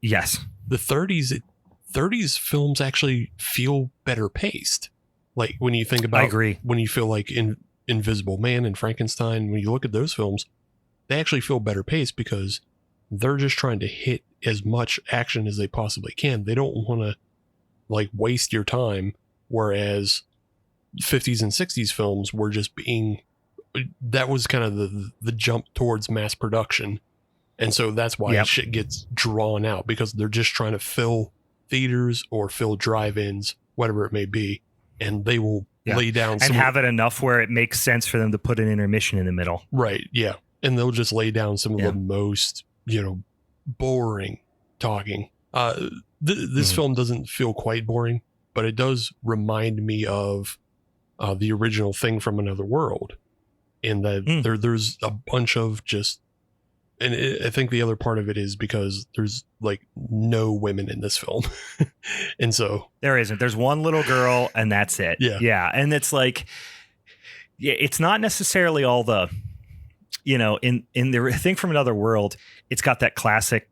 Yes. The 30s films actually feel better paced. Like when you think about, I agree. When you feel like Invisible Man and Frankenstein, when you look at those films, they actually feel better paced because they're just trying to hit as much action as they possibly can. They don't want to like waste your time. Whereas 50s and 60s films were just that was kind of the jump towards mass production. And so that's why shit gets drawn out, because they're just trying to fill theaters or fill drive-ins, whatever it may be. And they will lay down and have it enough where it makes sense for them to put an intermission in the middle. Right. Yeah. And they'll just lay down some of the most, boring talking. This film doesn't feel quite boring, but it does remind me of the original Thing from Another World, in that there's a bunch of just, and I think the other part of it is because there's like no women in this film. And so there isn't. There's one little girl and that's it. Yeah. Yeah. And it's like, it's not necessarily all the, in the Thing from Another World, it's got that classic,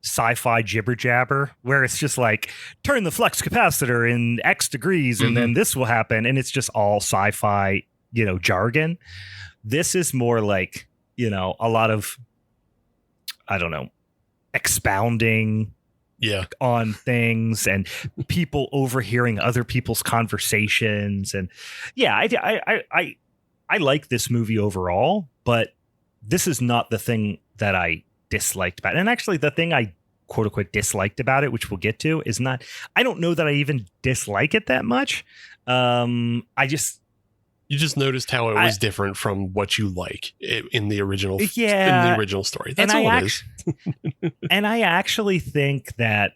sci-fi jibber jabber where it's just like, turn the flux capacitor in X degrees and then this will happen. And it's just all sci-fi, jargon. This is more like, a lot of, I don't know, expounding on things and people overhearing other people's conversations. And I like this movie overall, but this is not the thing that I disliked about it. And actually the thing I quote unquote disliked about it, which we'll get to, is not, I don't know that I even dislike it that much. You just noticed how it was different from what you like in the original, in the original story. That's all it is. And I actually think that,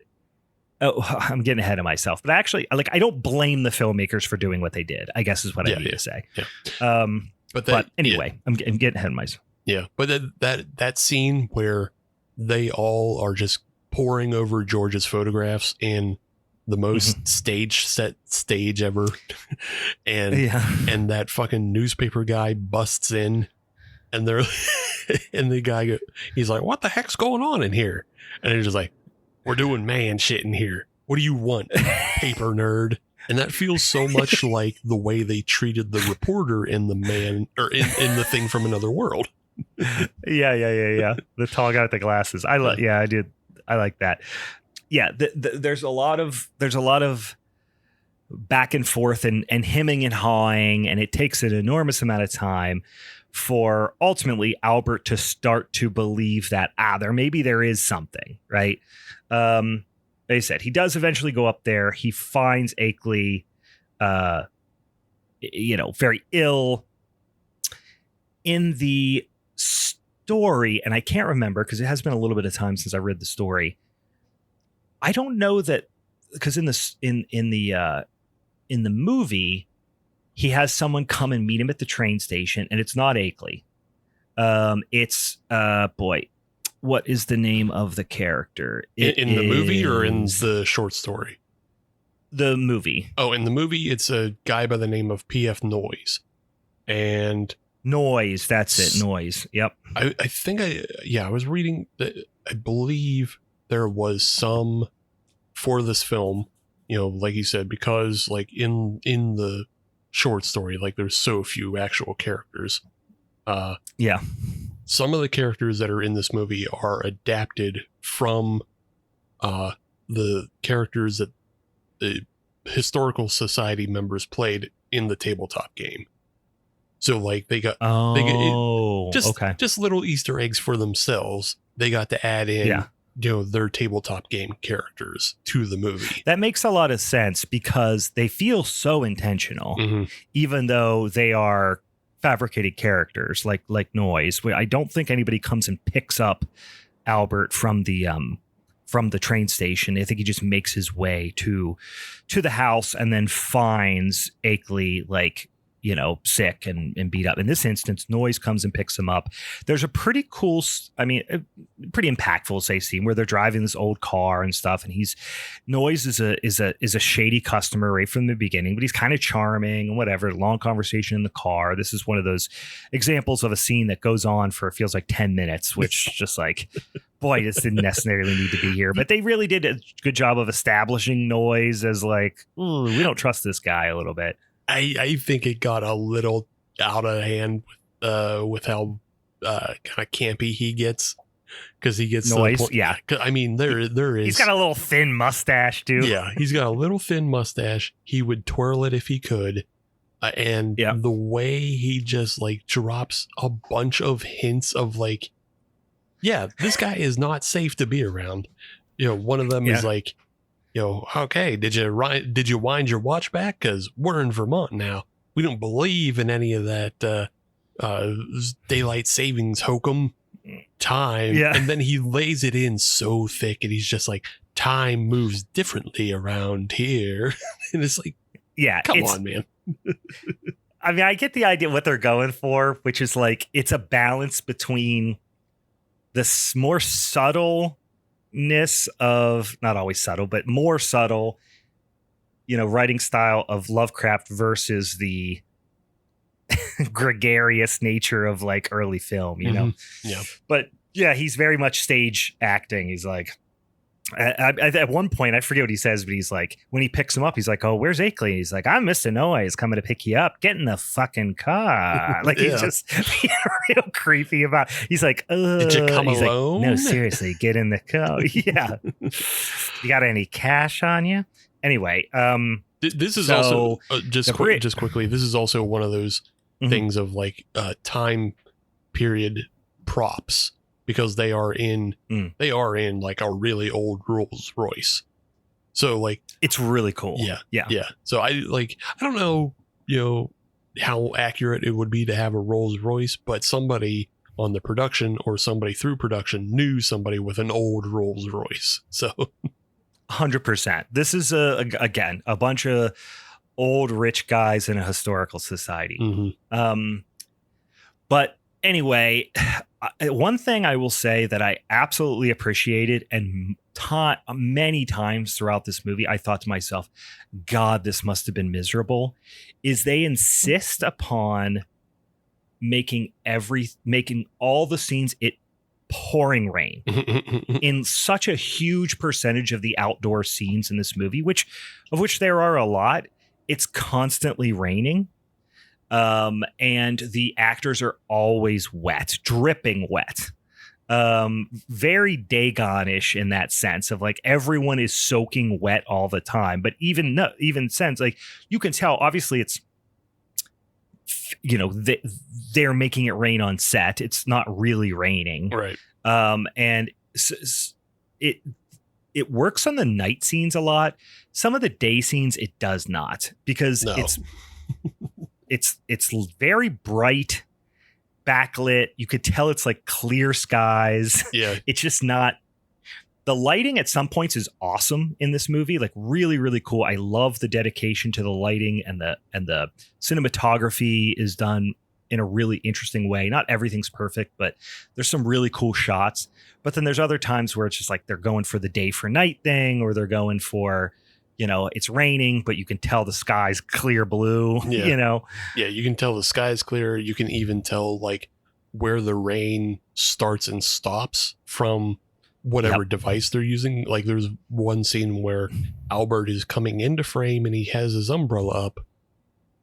I'm getting ahead of myself, but actually, like, I don't blame the filmmakers for doing what they did, I guess is what I need to say. Yeah. But anyway, I'm getting ahead of myself. Yeah. But that scene where they all are just poring over George's photographs in the most stage ever. And that fucking newspaper guy busts in and and the guy he's like, what the heck's going on in here? And he's just like, we're doing man shit in here. What do you want, paper nerd? And that feels so much like the way they treated the reporter in the man or in the Thing from Another World. Yeah. The tall guy with the glasses. I did. I like that. Yeah. There's a lot of back and forth and hemming and hawing, and it takes an enormous amount of time for ultimately Albert to start to believe that there is something, right? Like I said, he does eventually go up there. He finds Akeley, very ill. In the story, and I can't remember because it has been a little bit of time since I read the story. I don't know that, because in the movie, he has someone come and meet him at the train station, and it's not Akeley. It's what is the name of the character? In the movie or in the short story? The movie. Oh, in the movie, it's a guy by the name of P.F. Noise. And Noise, that's it. Noise. Yep. I think I was reading that I believe there was some for this film, like you said, because like in the short story, like there's so few actual characters. Yeah. Some of the characters that are in this movie are adapted from the characters that the Historical Society members played in the tabletop game. So like they got just little Easter eggs for themselves. They got to add in their tabletop game characters to the movie. That makes a lot of sense because they feel so intentional, even though they are fabricated characters like Noise. I don't think anybody comes and picks up Albert from the train station. I think he just makes his way to the house and then finds Akeley sick and beat up. In this instance, Noise comes and picks him up. There's a pretty cool, pretty impactful, scene where they're driving this old car and stuff. And Noise is a shady customer right from the beginning, but he's kind of charming and whatever. Long conversation in the car. This is one of those examples of a scene that goes on for, it feels like 10 minutes, which just like, boy, this didn't necessarily need to be here. But they really did a good job of establishing Noise as like, ooh, we don't trust this guy a little bit. I think it got a little out of hand with how kind of campy he gets, because he gets Noise. I mean, there is. He's got a little thin mustache too. Yeah, he's got a little thin mustache. He would twirl it if he could, and the way he just like drops a bunch of hints of like, this guy is not safe to be around. One of them is like, okay, did you wind your watch back? Because we're in Vermont now. We don't believe in any of that daylight savings hokum time. Yeah. And then he lays it in so thick, and he's just like, time moves differently around here. And it's like, come on, man. I mean, I get the idea what they're going for, which is like, it's a balance between this more subtle of, not always subtle, but more subtle, writing style of Lovecraft versus the gregarious nature of like early film, Yeah. But he's very much stage acting. He's like, at one point, I forget what he says, but he's like, when he picks him up, he's like, oh, where's Akeley? He's like, I'm Mr. Noise coming to pick you up. Get in the fucking car. Like, he's just being real creepy about, he's like, did you come he's alone? Like, no, seriously, get in the car. Yeah. You got any cash on you? Anyway, this is also just quickly. This is also one of those things of like time period props, because they are in like a really old Rolls Royce. So like, it's really cool. Yeah. So I don't know, how accurate it would be to have a Rolls Royce, but somebody on the production or somebody through production knew somebody with an old Rolls Royce. So 100%. This is again, a bunch of old rich guys in a historical society. But anyway, one thing I will say that I absolutely appreciated, and many times throughout this movie, I thought to myself, God, this must have been miserable, is they insist upon making all the scenes pouring rain in such a huge percentage of the outdoor scenes in this movie, of which there are a lot. it's constantly raining. And the actors are always wet, dripping wet. Very Dagon-ish in that sense of like everyone is soaking wet all the time. But even sense, like you can tell, obviously it's, they're making it rain on set. It's not really raining. Right. And it works on the night scenes a lot. Some of the day scenes it does not, because it's very bright, backlit. You could tell it's like clear skies. Yeah. It's just not. The lighting at some points is awesome in this movie, like really, really cool. I love the dedication to the lighting, and the cinematography is done in a really interesting way. Not everything's perfect, but there's some really cool shots. But then there's other times where it's just like they're going for the day for night thing, or they're going for, it's raining, but you can tell the sky's clear blue, Yeah, you can tell the sky's clear. You can even tell like where the rain starts and stops from whatever device they're using. Like there's one scene where Albert is coming into frame and he has his umbrella up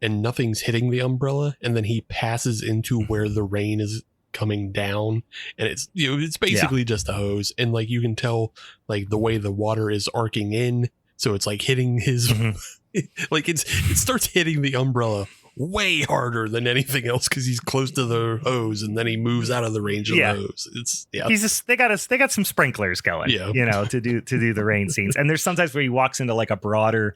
and nothing's hitting the umbrella, and then he passes into where the rain is coming down, and it's it's basically just a hose, and like you can tell like the way the water is arcing in, so it's like hitting his like it starts hitting the umbrella way harder than anything else because he's close to the hose, and then he moves out of the range of the hose. It's they got some sprinklers going, to do the rain scenes. And there's sometimes where he walks into like a broader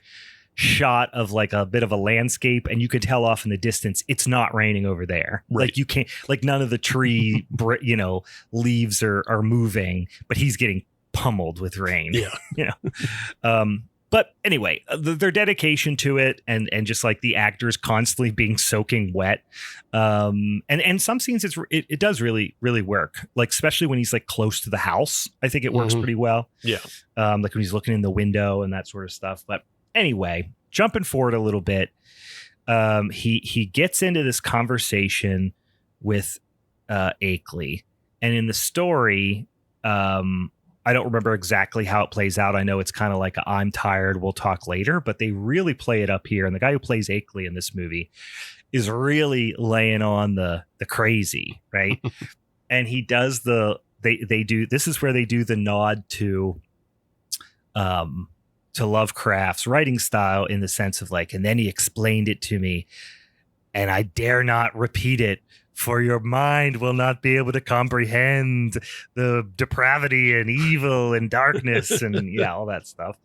shot of like a bit of a landscape, and you could tell off in the distance it's not raining over there. Right. Like you can't, like none of the tree leaves are moving, but he's getting pummeled with rain. But anyway, their dedication to it, and just like the actors constantly being soaking wet, and some scenes it does really, really work. Like especially when he's like close to the house, I think it works pretty well. Yeah, like when he's looking in the window and that sort of stuff. But anyway, jumping forward a little bit, he gets into this conversation with Akeley, and in the story, I don't remember exactly how it plays out. I know it's kind of like I'm tired, we'll talk later, but they really play it up here. And the guy who plays Akeley in this movie is really laying on the crazy, right? And he does this is where they do the nod to Lovecraft's writing style, in the sense of like, and then he explained it to me, and I dare not repeat it, for your mind will not be able to comprehend the depravity and evil and darkness and all that stuff.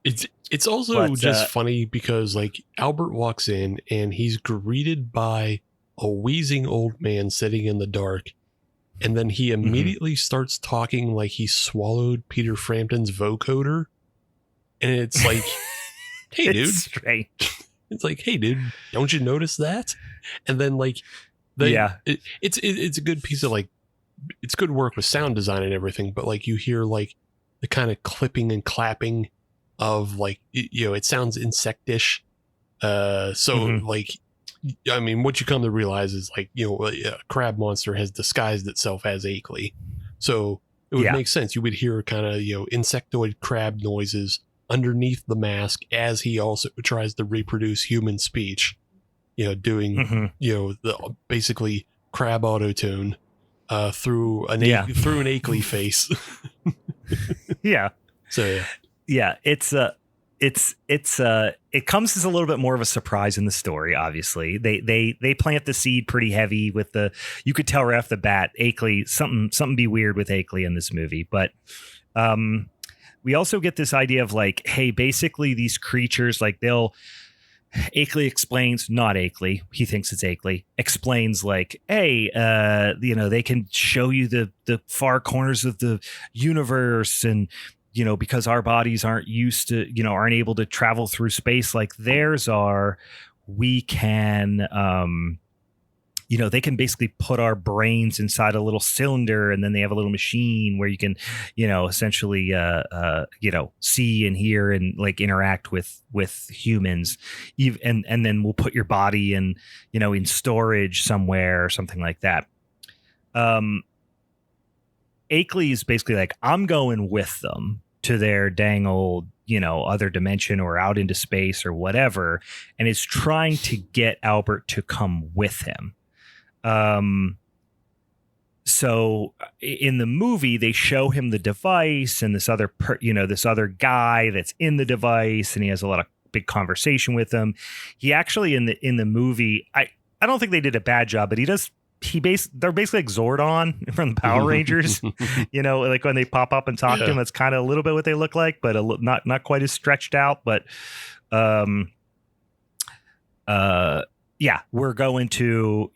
It's also just funny because like Albert walks in and he's greeted by a wheezing old man sitting in the dark, and then he immediately starts talking like he swallowed Peter Frampton's vocoder, and it's like, hey dude, strange. It's like, hey dude, don't you notice that? And then like it's a good piece of like, it's good work with sound design and everything, but like you hear like the kind of clipping and clapping of like, it sounds insectish. Like, I mean, what you come to realize is like, a crab monster has disguised itself as Akeley. So it would make sense. You would hear kind of, insectoid crab noises underneath the mask as he also tries to reproduce human speech, doing, the basically crab auto-tune through an Akeley face. So it comes as a little bit more of a surprise in the story. Obviously, they plant the seed pretty heavy with you could tell right off the bat, Akeley, something be weird with Akeley in this movie, but we also get this idea of like, hey, basically these creatures, like Akeley explains, not Akeley, he thinks it's Akeley, explains like, hey, they can show you the far corners of the universe, and because our bodies aren't used to, aren't able to travel through space like theirs are, we can they can basically put our brains inside a little cylinder, and then they have a little machine where you can, essentially, see and hear and like interact with humans, and then we'll put your body in, in storage somewhere or something like that. Akeley is basically like, I'm going with them to their dang old, other dimension or out into space or whatever, and is trying to get Albert to come with him. So in the movie, they show him the device and this other guy that's in the device, and he has a lot of big conversation with him. He actually in the movie, I don't think they did a bad job, but they're basically like Zordon from the Power Rangers, like when they pop up and talk to him, that's kind of a little bit what they look like, but not quite as stretched out. But we're going to,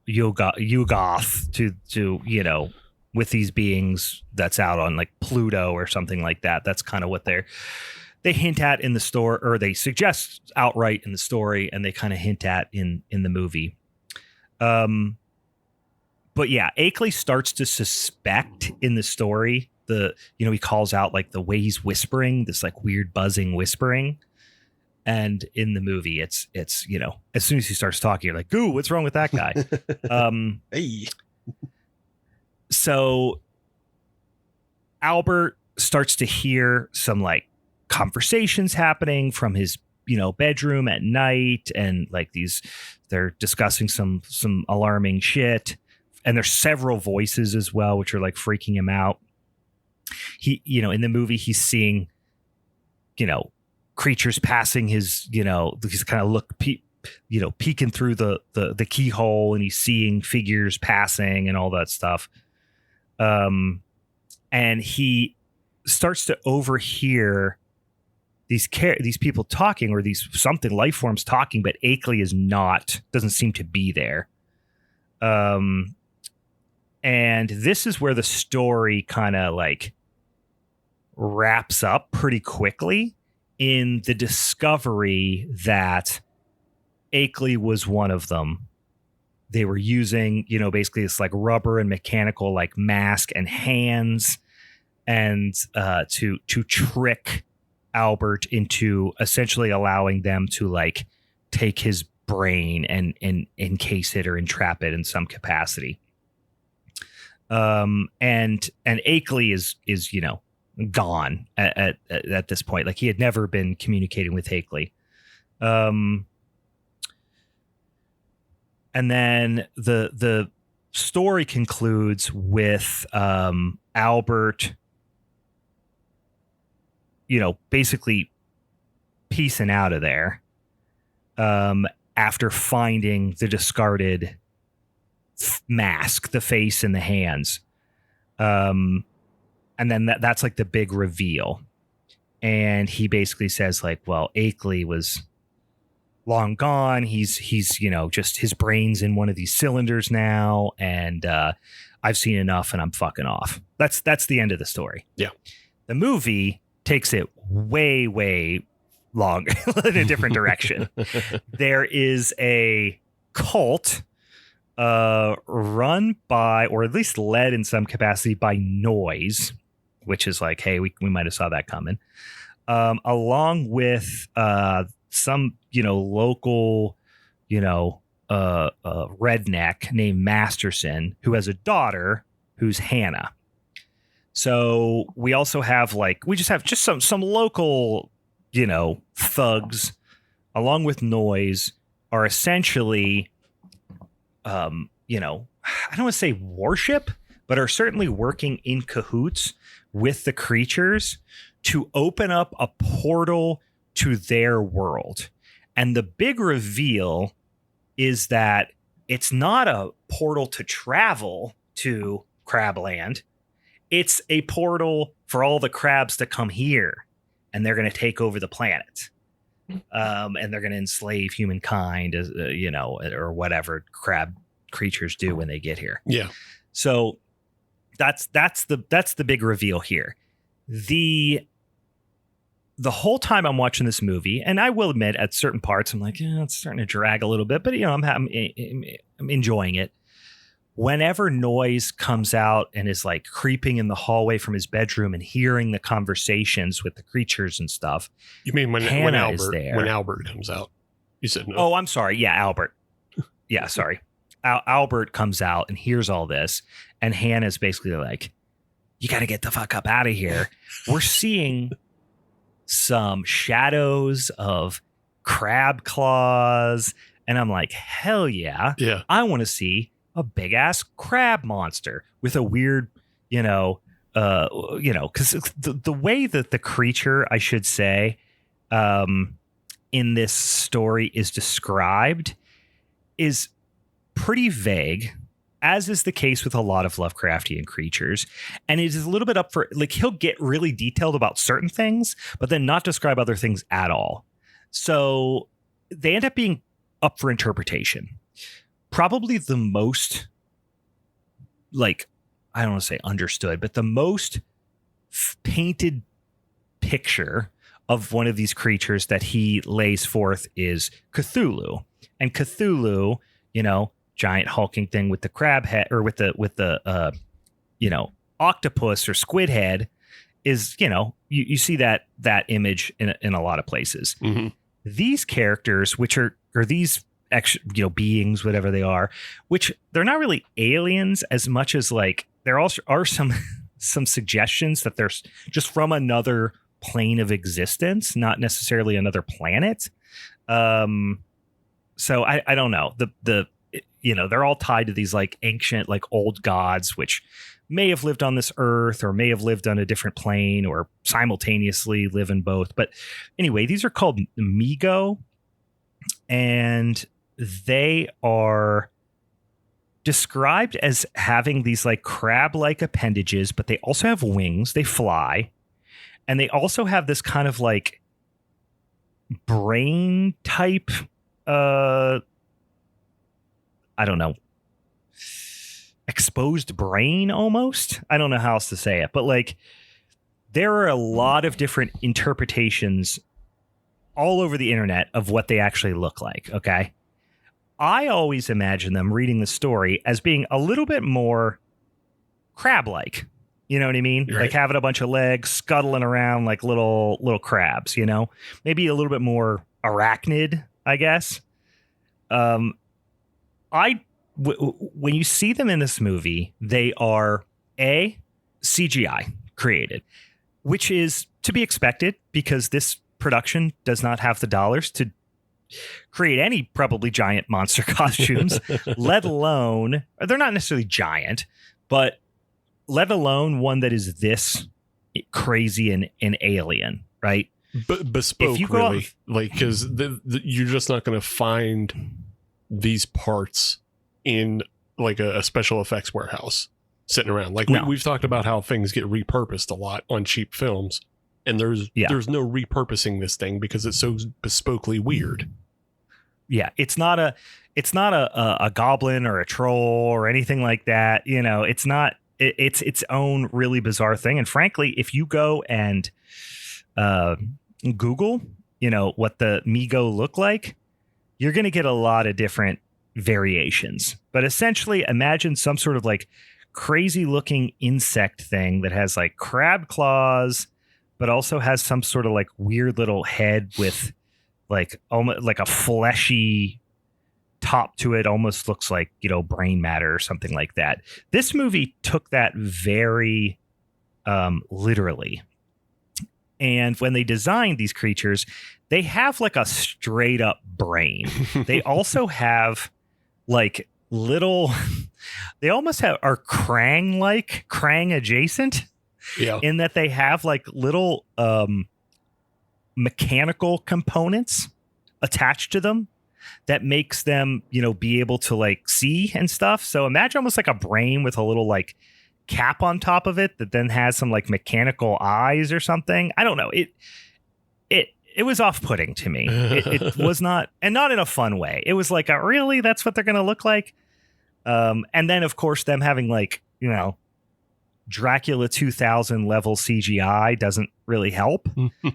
Yugoth to with these beings that's out on like Pluto or something like that. That's kind of what they hint at in the story, or they suggest outright in the story, and they kind of hint at in the movie. But yeah, Akeley starts to suspect in the story he calls out like the way he's whispering, this like weird buzzing whispering. And in the movie, it's as soon as he starts talking, you're like, "Goo, what's wrong with that guy?" Hey. So Albert starts to hear some like conversations happening from his bedroom at night, and like they're discussing some alarming shit, and there's several voices as well, which are like freaking him out. He in the movie, he's seeing creatures passing his, he's kind of peeking through the keyhole, and he's seeing figures passing and all that stuff. And he starts to overhear these people talking, or these something life forms talking, but Akeley doesn't seem to be there. And this is where the story kind of like wraps up pretty quickly, in the discovery that Akeley was one of them. They were using, basically this like rubber and mechanical like mask and hands, and to trick Albert into essentially allowing them to like take his brain and encase it or entrap it in some capacity. And Akeley is gone at this point. Like he had never been communicating with Akeley. And then the story concludes with Albert, basically piecing out of there after finding the discarded mask, the face and the hands. And then that's like the big reveal. And he basically says like, well, Akeley was long gone. He's just his brain's in one of these cylinders now. And I've seen enough and I'm fucking off. That's the end of the story. Yeah. The movie takes it way, way longer in a different direction. There is a cult run by, or at least led in some capacity by Noise, which is like, hey, we might have saw that coming, along with some local redneck named Masterson, who has a daughter who's Hannah. So we also have some local thugs, along with Noise, are essentially I don't want to say worship, but are certainly working in cahoots with the creatures to open up a portal to their world. And the big reveal is that it's not a portal to travel to Crabland. It's a portal for all the crabs to come here, and they're going to take over the planet. And they're going to enslave humankind, or whatever crab creatures do when they get here. Yeah. So that's the big reveal here. The whole time I'm watching this movie, and I will admit at certain parts I'm like, it's starting to drag a little bit, but I'm enjoying it. Whenever Noise comes out and is like creeping in the hallway from his bedroom and hearing the conversations with the creatures and stuff. You mean when Albert comes out? You said no. Oh, I'm sorry. Yeah, Albert. Yeah, sorry. Albert comes out and hears all this, and Hannah's basically like, you got to get the fuck up out of here. We're seeing some shadows of crab claws. And I'm like, hell yeah. Yeah. I want to see a big ass crab monster with a weird, because the way that the creature, I should say, in this story is described is pretty vague, as is the case with a lot of Lovecraftian creatures. And it is a little bit up for, like, he'll get really detailed about certain things, but then not describe other things at all. So they end up being up for interpretation. Probably the most, like, I don't want to say understood, but the most painted picture of one of these creatures that he lays forth is Cthulhu. And Cthulhu, giant hulking thing with the crab head, or with the octopus or squid head, is, you see that image in a lot of places. Mm-hmm. These characters, which are these beings, whatever they are, which they're not really aliens as much as, like, there also are some suggestions that they're just from another plane of existence, not necessarily another planet. So I don't know. They're all tied to these, like, ancient, like, old gods, which may have lived on this earth or may have lived on a different plane or simultaneously live in both. But anyway, these are called Migo, and they are described as having these, like, crab-like appendages, but they also have wings. They fly. And they also have this kind of, like, brain type, I don't know, exposed brain almost. I don't know how else to say it, but, like, there are a lot of different interpretations all over the internet of what they actually look like. Okay. I always imagine them reading the story as being a little bit more crab-like. You know what I mean? Right. Like having a bunch of legs, scuttling around like little crabs, maybe a little bit more arachnid, I guess. When you see them in this movie, they are CGI created, which is to be expected because this production does not have the dollars to create any probably giant monster costumes, let alone, they're not necessarily giant, but let alone one that is this crazy and alien, right? Bespoke, really. Like, because you're just not going to find these parts in, like, a special effects warehouse sitting around. Like, no. We've talked about how things get repurposed a lot on cheap films, and there's no repurposing this thing because it's so bespokely weird. Yeah, it's not a goblin or a troll or anything like that. It's not. It's its own really bizarre thing. And frankly, if you go and Google, what the Migo look like, you're going to get a lot of different variations. But essentially, imagine some sort of, like, crazy looking insect thing that has, like, crab claws, but also has some sort of, like, weird little head with, like, almost like a fleshy top to it, almost looks like, brain matter or something like that. This movie took that very literally. And when they designed these creatures, they have, like, a straight up brain. They also have, like, little, they almost are Krang adjacent. Yeah. In that they have, like, little mechanical components attached to them that makes them, be able to, like, see and stuff. So imagine almost like a brain with a little, like, cap on top of it that then has some, like, mechanical eyes or something. I don't know. It was off-putting to me. It was not, and not in a fun way. It was like, really? That's what they're going to look like? And then, of course, them having, like, Dracula 2000 level CGI doesn't really help.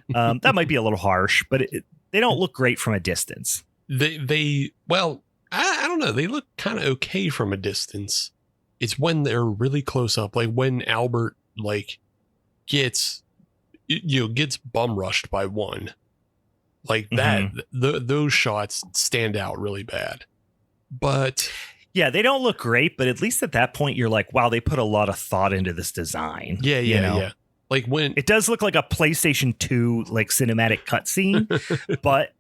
That might be a little harsh, but they don't look great from a distance. Well, I don't know. They look kind of okay from a distance. It's when they're really close up, like when Albert, like, gets bum rushed by one, like that. Those shots stand out really bad. But yeah, they don't look great, but at least at that point you're like, wow, they put a lot of thought into this design. Yeah. Like when it does look like a PlayStation 2 like cinematic cutscene, but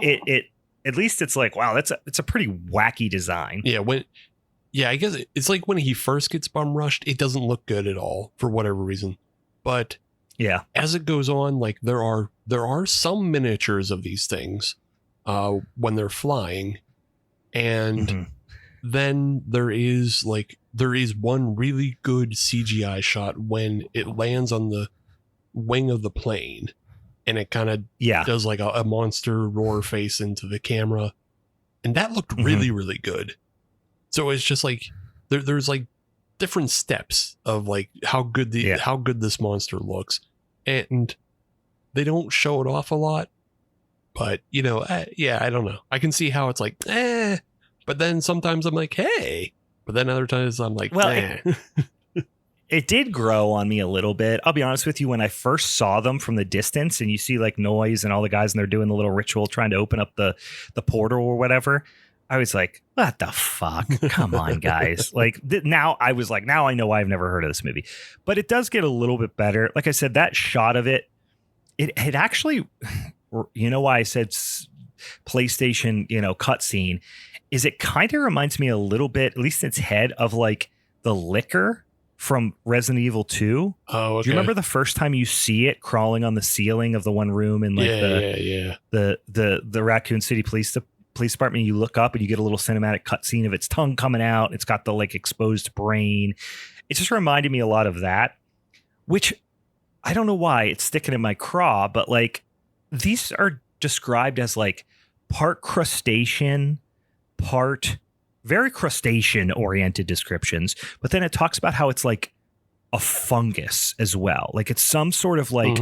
it at least it's like, wow, it's a pretty wacky design. I guess it's like when he first gets bum rushed, it doesn't look good at all for whatever reason. But yeah, as it goes on, like there are some miniatures of these things when they're flying, and then there is one really good CGI shot when it lands on the wing of the plane, and it kind of does like a monster roar face into the camera, and that looked really really good. So it's just like there's like different steps of like how good this monster looks, and they don't show it off a lot, but I don't know. I can see how it's like but then sometimes I'm like, hey, but then other times I'm like, well, it did grow on me a little bit. I'll be honest with you. When I first saw them from the distance and you see like noise and all the guys and they're doing the little ritual trying to open up the portal or whatever, I was like, what the fuck? Come on, guys. Like now I was like, now I know I've never heard of this movie, but it does get a little bit better. Like I said, that shot of it actually, why I said PlayStation, cutscene is it kind of reminds me a little bit, at least its head, of like the liquor from Resident Evil 2. Oh, okay. Do you remember the first time you see it crawling on the ceiling of the one room in like the Raccoon City Police Department? You look up and you get a little cinematic cutscene of its tongue coming out. It's got the like exposed brain. It just reminded me a lot of that, which I don't know why it's sticking in my craw, but like these are described as like part crustacean, part very crustacean oriented descriptions, but then it talks about how it's like a fungus as well. Like it's some sort of like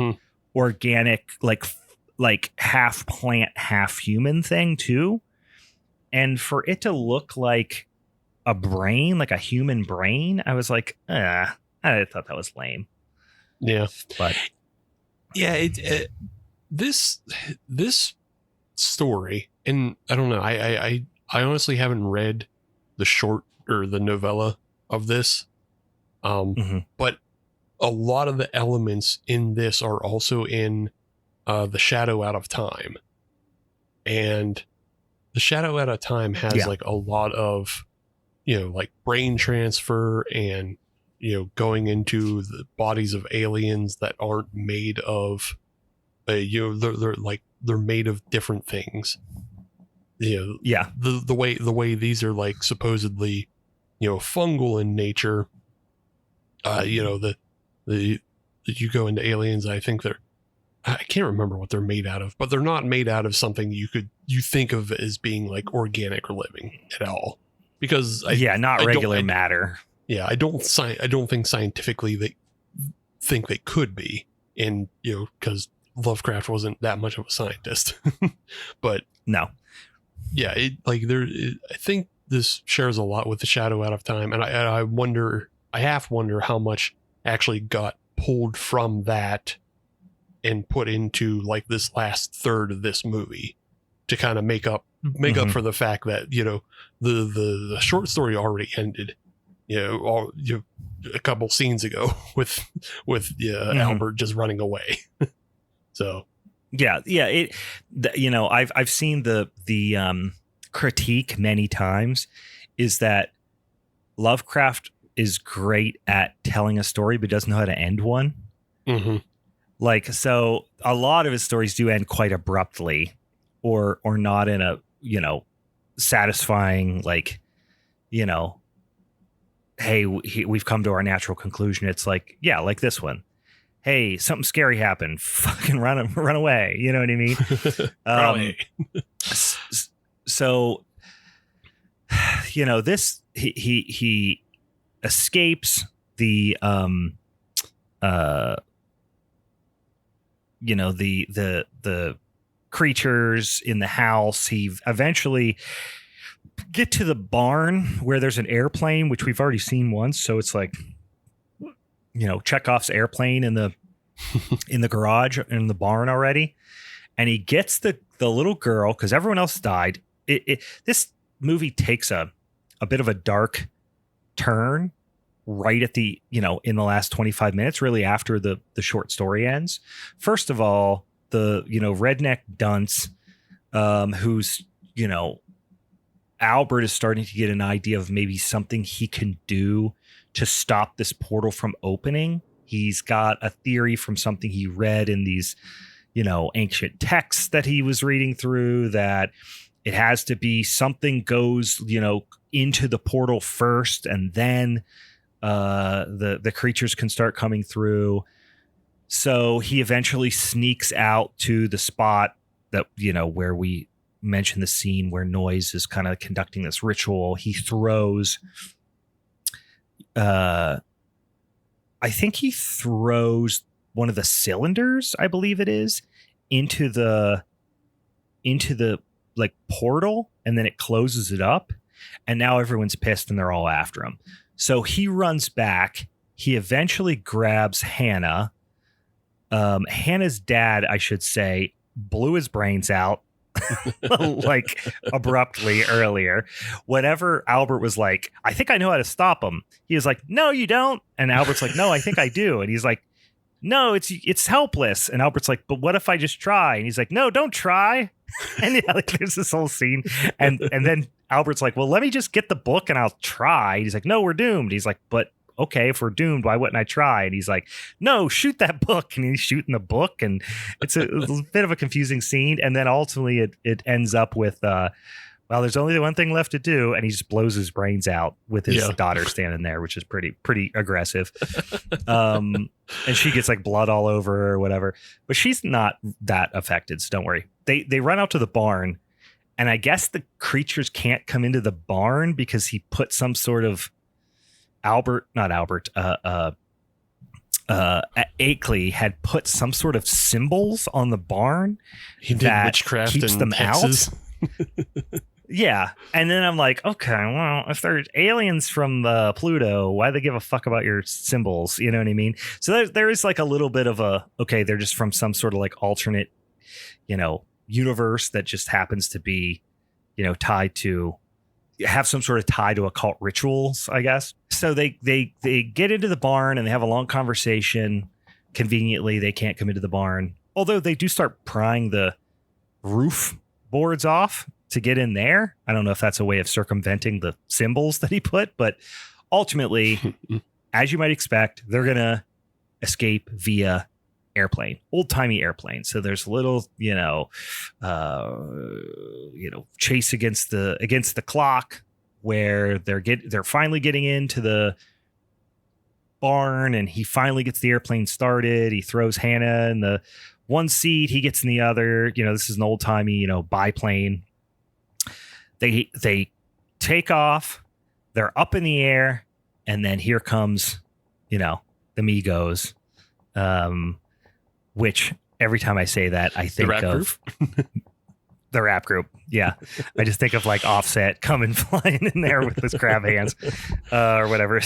organic, like half plant, half human thing too. And for it to look like a brain, like a human brain, I was like, I thought that was lame. Yeah. But yeah, this story, and I don't know, I honestly haven't read the short or the novella of this. But a lot of the elements in this are also in The Shadow Out of Time. And The Shadow Out of Time has like a lot of, like brain transfer and, going into the bodies of aliens that aren't made of, they're made of different things. The way these are like supposedly, fungal in nature. The you go into aliens, I think I can't remember what they're made out of, but they're not made out of something you think of as being like organic or living at all. Because not regular matter. Yeah, I don't think scientifically they think they could be, and because Lovecraft wasn't that much of a scientist. But no. Yeah, I think this shares a lot with The Shadow Out of Time, and I half wonder how much actually got pulled from that and put into like this last third of this movie to kind of make up for the fact that the short story already ended a couple scenes ago with Albert just running away. So I've seen the critique many times is that Lovecraft is great at telling a story but doesn't know how to end one. Like, so a lot of his stories do end quite abruptly or not in a satisfying, like, hey, we've come to our natural conclusion. It's like, like this one. Hey, something scary happened. Fucking run away. You know what I mean? So, this he escapes the the creatures in the house. He eventually get to the barn where there's an airplane, which we've already seen once. So it's like, Chekhov's airplane in the garage in the barn already. And he gets the little girl because everyone else died. This movie takes a bit of a dark turn right at the, in the last 25 minutes, really after the short story ends. First of all, the, redneck dunce, who's, Albert is starting to get an idea of maybe something he can do to stop this portal from opening. He's got a theory from something he read in these, ancient texts that he was reading through, that it has to be something goes, into the portal first, and then the creatures can start coming through. So he eventually sneaks out to the spot that, where we mentioned the scene where Noise is kind of conducting this ritual. He throws, I think he throws one of the cylinders, I believe it is, into the like portal, and then it closes it up. And now everyone's pissed and they're all after him. So he runs back. He eventually grabs Hannah. Hannah's dad, I should say, blew his brains out like abruptly earlier. Whenever Albert was like, I think I know how to stop him, he was like, no, you don't. And Albert's like, no, I think I do. And he's like, no, it's helpless. And Albert's like, but what if I just try? And he's like, no, don't try. And yeah, like there's this whole scene. And then Albert's like, well, let me just get the book and I'll try. And he's like, no, we're doomed. He's like, but okay, if we're doomed, why wouldn't I try? And he's like, no, shoot that book. And he's shooting the book. And it's a bit of a confusing scene. And then ultimately it ends up with, well, there's only the one thing left to do. And he just blows his brains out with his daughter standing there, which is pretty aggressive. And she gets like blood all over her or whatever, but she's not that affected. So don't worry. They run out to the barn, and I guess the creatures can't come into the barn because he put some sort of Akeley had put some sort of symbols on the barn. He did witchcraft keeps and them hexes. out. Yeah. And then I'm like, okay, well, if they're aliens from Pluto, why they give a fuck about your symbols? You know what I mean? So there is like a little bit of okay, they're just from some sort of like alternate, universe that just happens to be, tied to, have some sort of tie to occult rituals, I guess. So they get into the barn and they have a long conversation. Conveniently, they can't come into the barn, although they do start prying the roof boards off to get in there. I don't know if that's a way of circumventing the symbols that he put, but ultimately, as you might expect, they're going to escape via airplane, old-timey airplane. So there's a little, chase against the clock where they're finally getting into the barn, and he finally gets the airplane started. He throws Hannah in the one seat, he gets in the other. This is an old-timey, biplane. They take off, they're up in the air, and then here comes, the Migos, which every time I say that, I think of the rap group. Yeah. I just think of like Offset coming flying in there with his crab hands, or whatever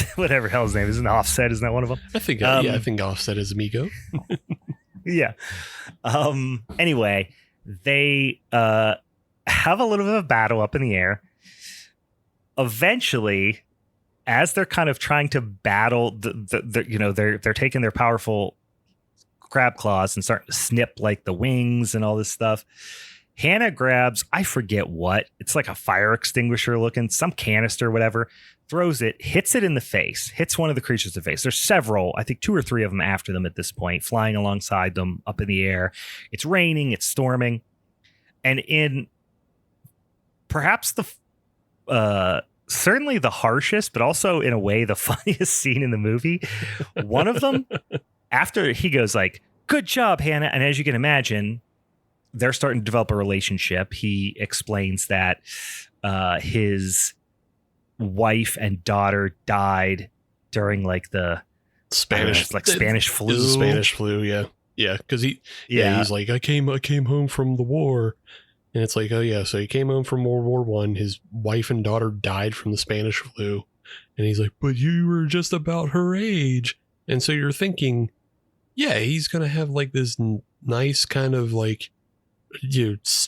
hell his name is. Isn't Offset? Isn't that one of them? I think, I think Offset is Amigo. Yeah. Anyway, they, have a little bit of a battle up in the air. Eventually, as they're kind of trying to battle, they're taking their powerful crab claws and start to snip like the wings and all this stuff. Hannah grabs, I forget what, it's like a fire extinguisher looking, some canister, whatever, throws it, hits it in the face, hits one of the creatures in the face. There's several, I think 2 or 3 of them after them at this point, flying alongside them up in the air. It's raining, it's storming. And in perhaps certainly the harshest, but also in a way the funniest scene in the movie, one of them, after he goes like, good job, Hannah. And as you can imagine, they're starting to develop a relationship. He explains that his wife and daughter died during like the Spanish flu. The Spanish flu, yeah. Yeah, because he's like, I came home from the war. And it's like, oh yeah, so he came home from World War One. His wife and daughter died from the Spanish flu. And he's like, but you were just about her age. And so you're thinking, yeah, he's going to have like this nice kind of like,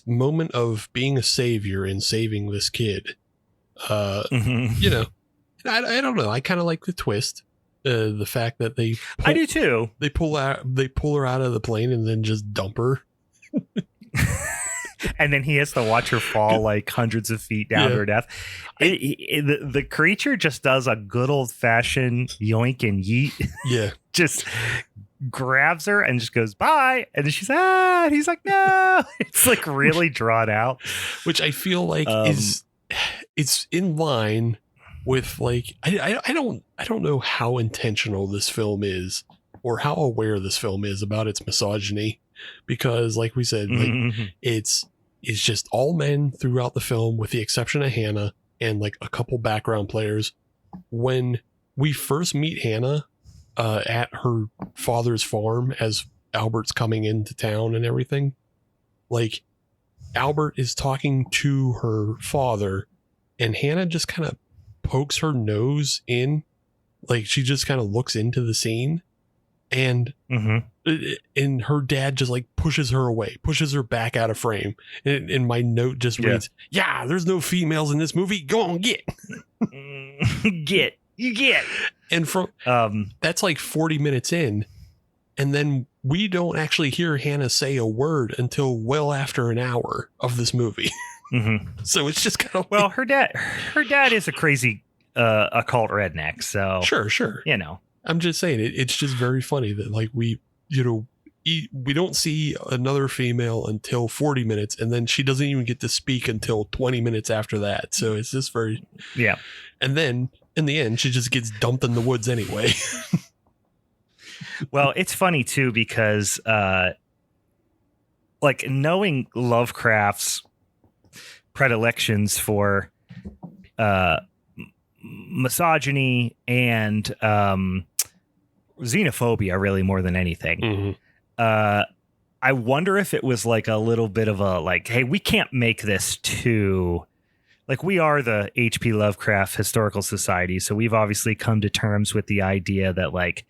moment of being a savior and saving this kid. And I don't know. I kind of like the twist. The fact that I do too. They pull her out of the plane and then just dump her. And then he has to watch her fall like hundreds of feet down to her death. The creature just does a good old fashioned yoink and yeet. Yeah. Just grabs her and just goes, bye. And then she's, and he's like, no. It's like really drawn out. Which I feel like it's in line with like, I don't know how intentional this film is or how aware this film is about its misogyny. Because like we said, like it's just all men throughout the film with the exception of Hannah and like a couple background players. When we first meet Hannah at her father's farm as Albert's coming into town and everything, like Albert is talking to her father and Hannah just kind of pokes her nose in, like she just kind of looks into the scene. And and her dad just like pushes her away, pushes her back out of frame. And my note just reads, yeah, there's no females in this movie. Go on, get. Get. And from that's like 40 minutes in. And then we don't actually hear Hannah say a word until well after an hour of this movie. So it's just kind of well, her dad is a crazy occult redneck. So sure. You know. I'm just saying it's just very funny that like we don't see another female until 40 minutes and then she doesn't even get to speak until 20 minutes after that. So it's just very, and then in the end, she just gets dumped in the woods anyway. Well, it's funny too, because like knowing Lovecraft's predilections for misogyny and xenophobia, really more than anything. I wonder if it was like a little bit of a like, hey, we can't make this too, like we are the HP Lovecraft Historical Society, so we've obviously come to terms with the idea that like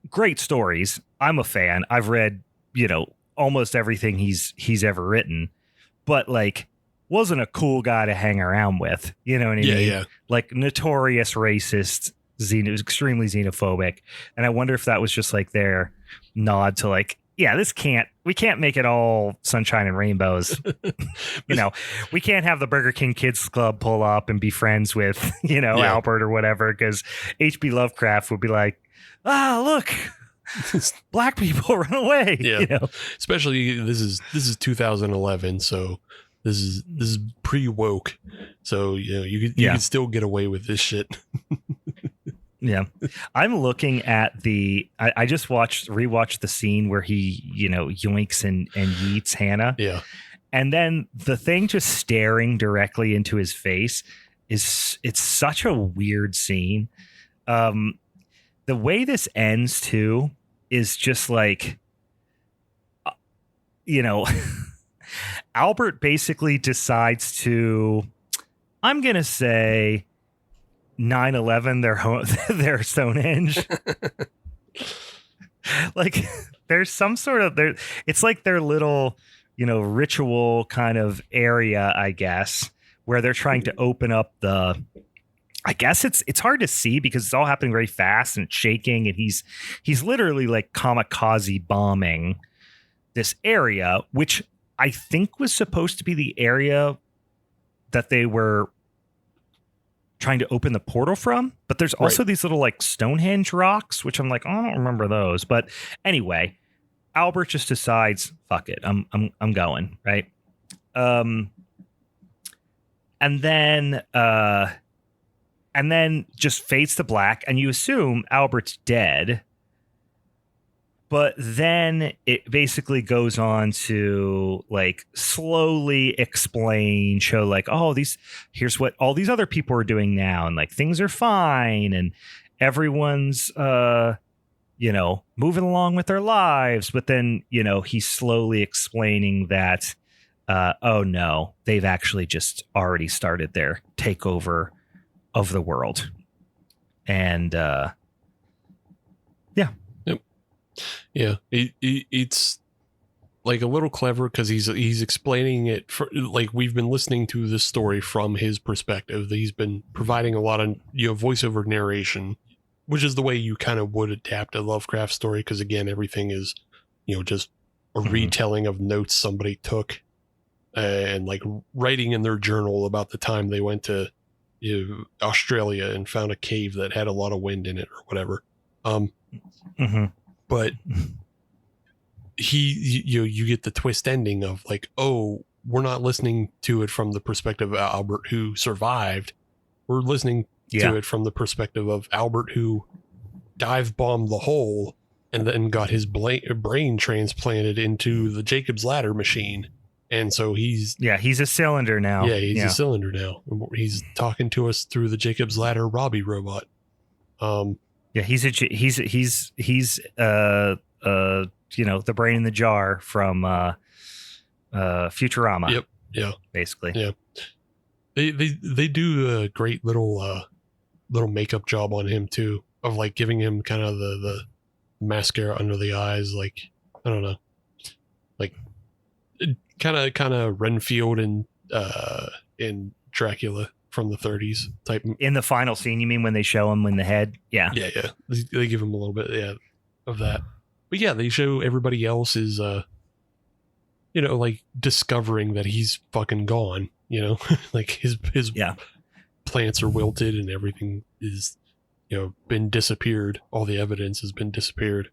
great stories. I'm a fan. I've read, almost everything he's ever written, but like wasn't a cool guy to hang around with. You know what I mean? Yeah. Like notorious racist, extremely xenophobic. And I wonder if that was just like their nod to like, yeah, we can't make it all sunshine and rainbows. We can't have the Burger King Kids Club pull up and be friends with, Albert or whatever, because H.P. Lovecraft would be like, look, black people run away. Yeah. Especially this is 2011, so this is pre-woke. So, you can still get away with this shit. Yeah. I'm looking at I just rewatched the scene where he, yoinks and yeets Hannah. Yeah. And then the thing just staring directly into his face it's such a weird scene. The way this ends too is just like, Albert basically decides to, I'm going to say 9/11 their Stonehenge. Like there's some sort of it's like their little, ritual kind of area, I guess, where they're trying to open up I guess it's hard to see because it's all happening very fast and shaking, and he's literally like kamikaze bombing this area, which I think was supposed to be the area that they were trying to open the portal from. But there's also these little like Stonehenge rocks, which I'm like, I don't remember those. But anyway, Albert just decides, fuck it, I'm going, right? And then just fades to black, and you assume Albert's dead. But then it basically goes on to like slowly show like, oh, here's what all these other people are doing now. And like things are fine. And everyone's, moving along with their lives. But then, he's slowly explaining that, oh no, they've actually just already started their takeover of the world. And, yeah, it's like a little clever because he's explaining it for, like, we've been listening to this story from his perspective. He's been providing a lot of voiceover narration, which is the way you kind of would adapt a Lovecraft story, because again, everything is just a retelling of notes somebody took and like writing in their journal about the time they went to Australia and found a cave that had a lot of wind in it or whatever. But you get the twist ending of like, oh, we're not listening to it from the perspective of Albert who survived. We're listening to it from the perspective of Albert who dive bombed the hole and then got his brain transplanted into the Jacob's Ladder machine. And so he's a cylinder now. Yeah, he's a cylinder now. He's talking to us through the Jacob's Ladder Robbie robot. He's the brain in the jar from Futurama. Yep. Yeah. Basically. Yeah. They do a great little makeup job on him too, of like giving him kind of the mascara under the eyes, like, I don't know, like kind of Renfield and in Dracula from the 30s type. In the final scene, you mean when they show him in the head? Yeah. They give him a little bit of that. But yeah, they show everybody else is like discovering that he's fucking gone, like his plants are wilted and everything is been disappeared. All the evidence has been disappeared.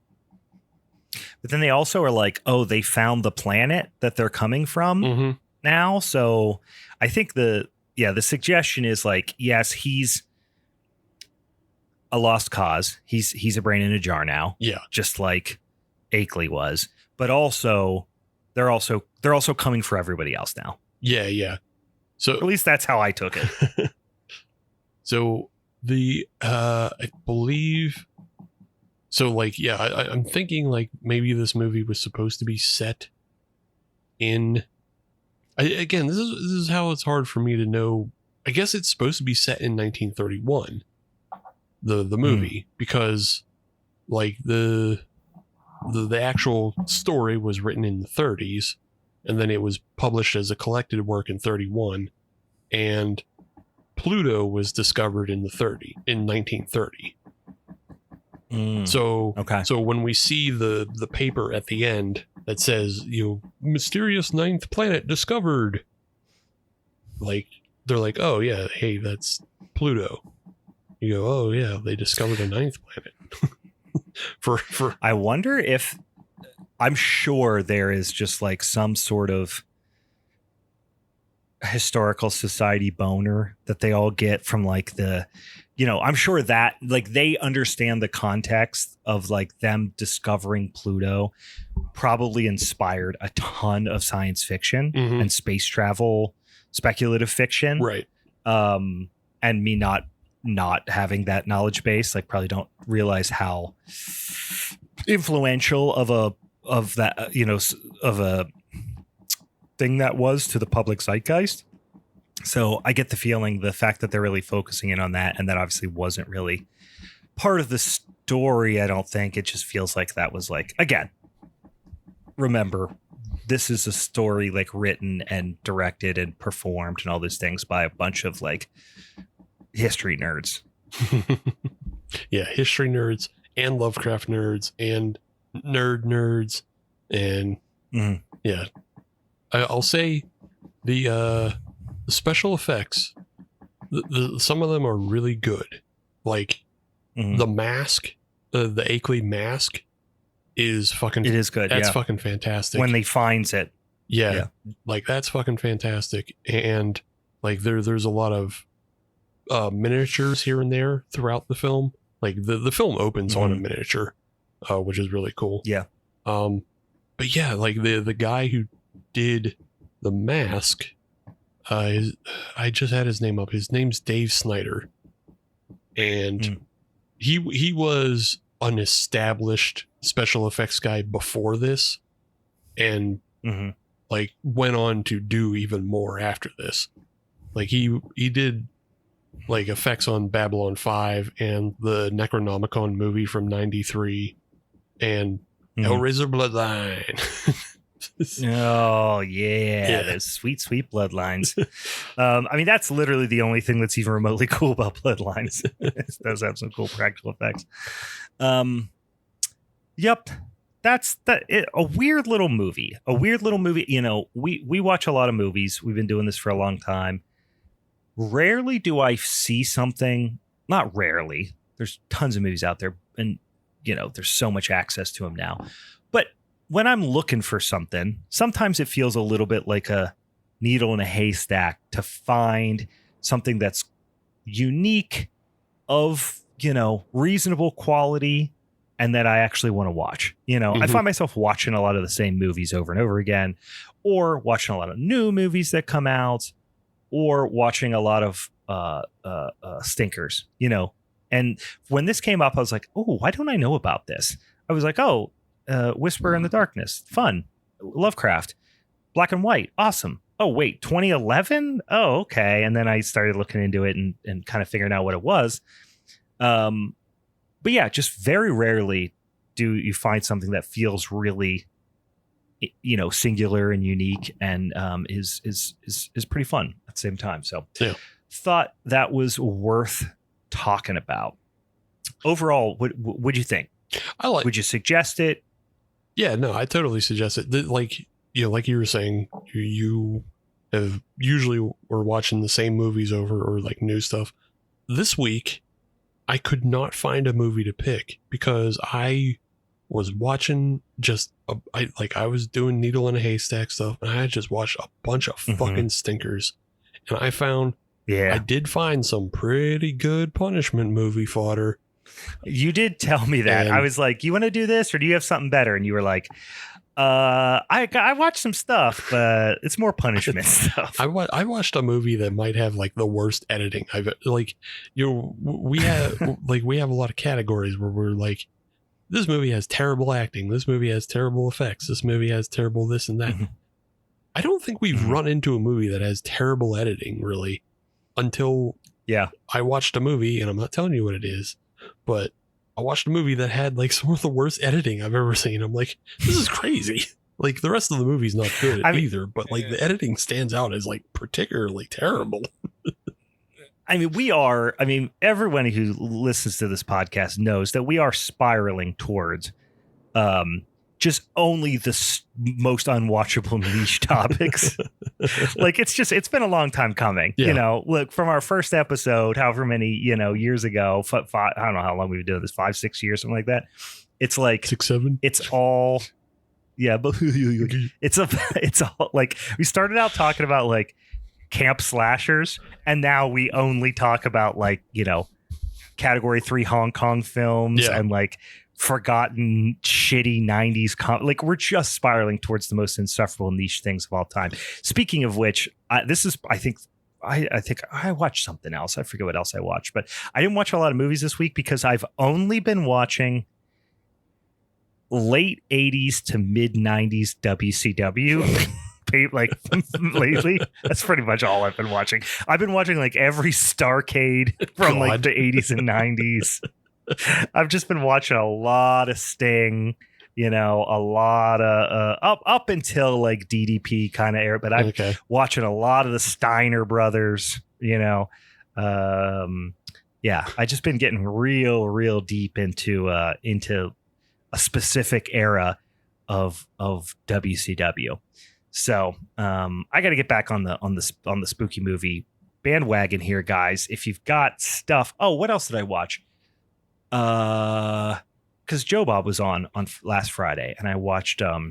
But then they also are like, oh, they found the planet that they're coming from now. So I think the suggestion is like, yes, he's a lost cause. He's a brain in a jar now. Yeah. Just like Akeley was. But also they're also coming for everybody else now. Yeah. So at least that's how I took it. So I believe so, like, yeah, I'm thinking like maybe this movie was supposed to be set in again, this is how it's hard for me to know. I guess it's supposed to be set in 1931, the movie, because like the actual story was written in the 30s, and then it was published as a collected work in 31, and Pluto was discovered in 1930. So when we see the paper at the end that says, mysterious ninth planet discovered, like, they're like, oh yeah, hey, that's Pluto. You go, oh yeah, they discovered a ninth planet. for I wonder if, I'm sure there is just like some sort of historical society boner that they all get from like I'm sure that like they understand the context of like them discovering Pluto probably inspired a ton of science fiction and space travel speculative fiction. Right. And me not having that knowledge base, like, probably don't realize how influential of a thing that was to the public zeitgeist. So I get the feeling the fact that they're really focusing in on that, and that obviously wasn't really part of the story. I don't think. It just feels like that was like, again, remember, this is a story like written and directed and performed and all these things by a bunch of like history nerds. Yeah, history nerds and Lovecraft nerds and nerds and yeah. I'll say the special effects, some of them are really good. Like the mask, the Akeley mask is fucking. It is good. That's fucking fantastic. When they finds it. Yeah, like that's fucking fantastic. And like there's a lot of miniatures here and there throughout the film. Like the film opens on a miniature, which is really cool. Yeah. But yeah, like the guy who did the mask, I just had his name up. His name's Dave Snyder, and he was an established special effects guy before this, and like went on to do even more after this. Like he did like effects on Babylon 5 and the Necronomicon movie from '93 and Hellraiser Bloodline. Oh yeah, those sweet bloodlines. I mean, that's literally the only thing that's even remotely cool about bloodlines. It does have some cool practical effects. Yep, a weird little movie. You know, we watch a lot of movies. We've been doing this for a long time. Rarely do I see something. Not rarely. There's tons of movies out there, and you know, there's so much access to them now. But when I'm looking for something, sometimes it feels a little bit like a needle in a haystack to find something that's unique, of, you know, reasonable quality, and that I actually want to watch. You know, I find myself watching a lot of the same movies over and over again, or watching a lot of new movies that come out, or watching a lot of stinkers, you know. And when this came up, I was like, oh, why don't I know about this? I was like, oh, Whisper in the Darkness, fun. Lovecraft, black and white, awesome. Oh, wait, 2011? Oh, okay. And then I started looking into it and kind of figuring out what it was. But yeah, just very rarely do you find something that feels really, you know, singular and unique, and is pretty fun at the same time. So thought that was worth talking about. Overall, what'd you think? Would you suggest it? Yeah, no, I totally suggest it. Like, you know, like you were saying, you have usually were watching the same movies over, or like new stuff. This week, I could not find a movie to pick because I was watching I was doing needle in a haystack stuff, and I had just watched a bunch of fucking stinkers, and I did find some pretty good punishment movie fodder. You did tell me that. I was like, you want to do this, or do you have something better? And you were like, I watched some stuff, but it's more punishment stuff. I watched a movie that might have like the worst editing. We have a lot of categories where we're like, this movie has terrible acting, this movie has terrible effects, this movie has terrible this and that. I don't think we've run into a movie that has terrible editing really until I watched a movie, and I'm not telling you what it is, but I watched a movie that had like some of the worst editing I've ever seen. I'm like, this is crazy. Like, the rest of the movie's not good either, but like the editing stands out as like particularly terrible. I mean, everyone who listens to this podcast knows that we are spiraling towards just only the most unwatchable niche topics. Like, it's been a long time coming. You know, look, from our first episode, however many, you know, years ago, I don't know how long we've been doing this, 5-6 years, something like that. It's like 6-7. It's all, but it's all like, we started out talking about like camp slashers, and now we only talk about like, you know, category 3 Hong Kong films and like forgotten shitty 90s like, we're just spiraling towards the most insufferable niche things of all time. Speaking of which, I think I watched something else. I forget what else I watched, but I didn't watch a lot of movies this week because I've only been watching late 80s to mid 90s WCW. Like, lately, that's pretty much all I've been watching. I've been watching like every Starcade from like the 80s and 90s. I've just been watching a lot of Sting, you know, a lot of up until like DDP kind of era, but I'm watching a lot of the Steiner brothers, you know. I just been getting real deep into a specific era of WCW. So I got to get back on the spooky movie bandwagon here, guys. If you've got stuff, what else did I watch? Because Joe Bob was on last Friday, and I watched. I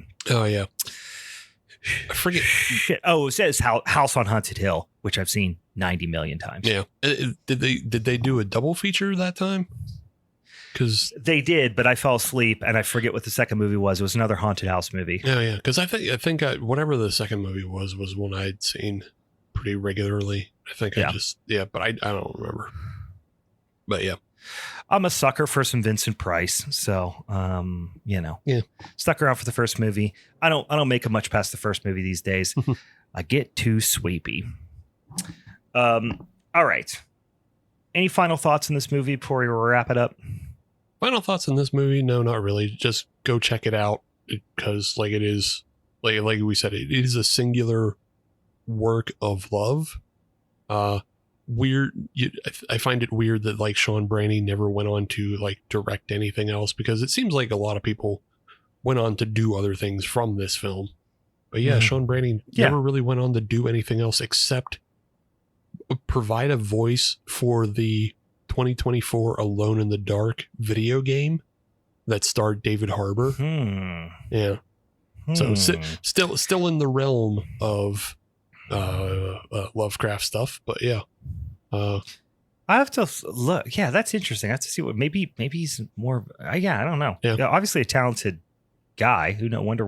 forget. Shit. Oh, it says House on Haunted Hill, which I've seen 90 million times. Yeah. Did they do a double feature that time? Because they did, but I fell asleep, and I forget what the second movie was. It was another haunted house movie. Yeah. Because I think whatever the second movie was one I'd seen pretty regularly. I think but I don't remember. But yeah. I'm a sucker for some Vincent Price, so stuck around for the first movie. I don't make it much past the first movie these days. I get too sweepy. All right. Any final thoughts in this movie before we wrap it up? Final thoughts in this movie? No, not really. Just go check it out because, like, it is like we said, it is a singular work of love. Weird. I find it weird that like Sean Brady never went on to like direct anything else, because it seems like a lot of people went on to do other things from this film. But yeah, Sean Brady never really went on to do anything else except provide a voice for the 2024 Alone in the Dark video game that starred David Harbour. Yeah. So still in the realm of Lovecraft stuff, but yeah. I have to look. Yeah, that's interesting. I have to see what maybe he's more. Yeah, I don't know. Yeah, obviously a talented guy. Who know? Wonder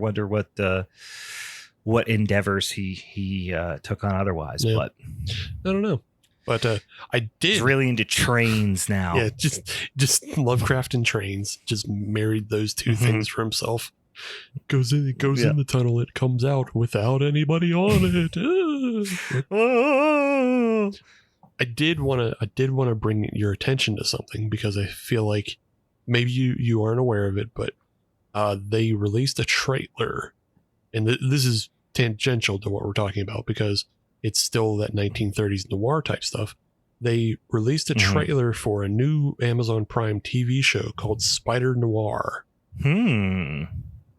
what endeavors he took on otherwise. Yeah. But I don't know. But I did. He's really into trains now. Yeah, just Lovecraft and trains. Just married those two things for himself. Goes in the tunnel. It comes out without anybody on it. I did want to bring your attention to something, because I feel like maybe you aren't aware of it, but they released a trailer, and this is tangential to what we're talking about because it's still that 1930s noir type stuff. They released a trailer for a new Amazon Prime TV show called Spider Noir.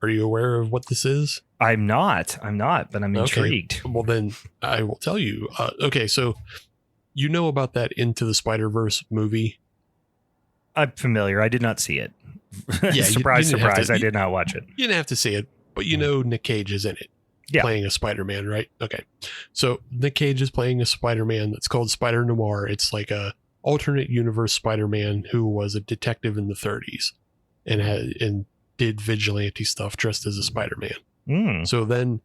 Are you aware of what this is? I'm not, but I'm intrigued. Well, then I will tell you. Okay, so you know about that Into the Spider-Verse movie? I'm familiar. I did not see it. Yeah, surprise. I did not watch it. You didn't have to see it, but you know Nic Cage is in it. Yeah. Playing a Spider-Man, right? Okay. So Nic Cage is playing a Spider-Man that's called Spider Noir. It's like a alternate universe Spider-Man who was a detective in the 30s and did vigilante stuff dressed as a Spider-Man. So then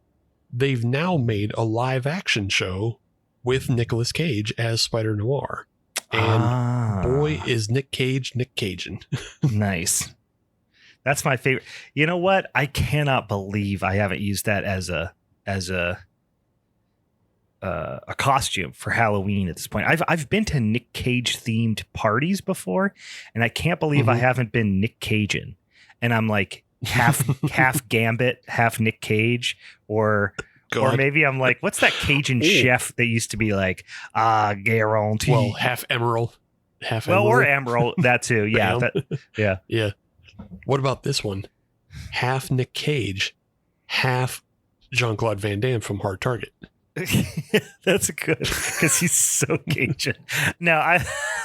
they've now made a live action show with Nicolas Cage as Spider Noir. And boy, is Nic Cage Nic Cajun. Nice. That's my favorite. You know what? I cannot believe I haven't used that as a costume for Halloween at this point. I've been to Nic Cage themed parties before, and I can't believe I haven't been Nic Cajun. And I'm like half Gambit, half Nic Cage, or maybe I'm like, what's that Cajun chef that used to be like, guarantee? Well, half Emerald, half Emerald. Or Emerald, that too. Yeah, yeah. What about this one? Half Nic Cage, half Jean-Claude Van Damme from Hard Target. That's good, because he's so Cajun. Now, I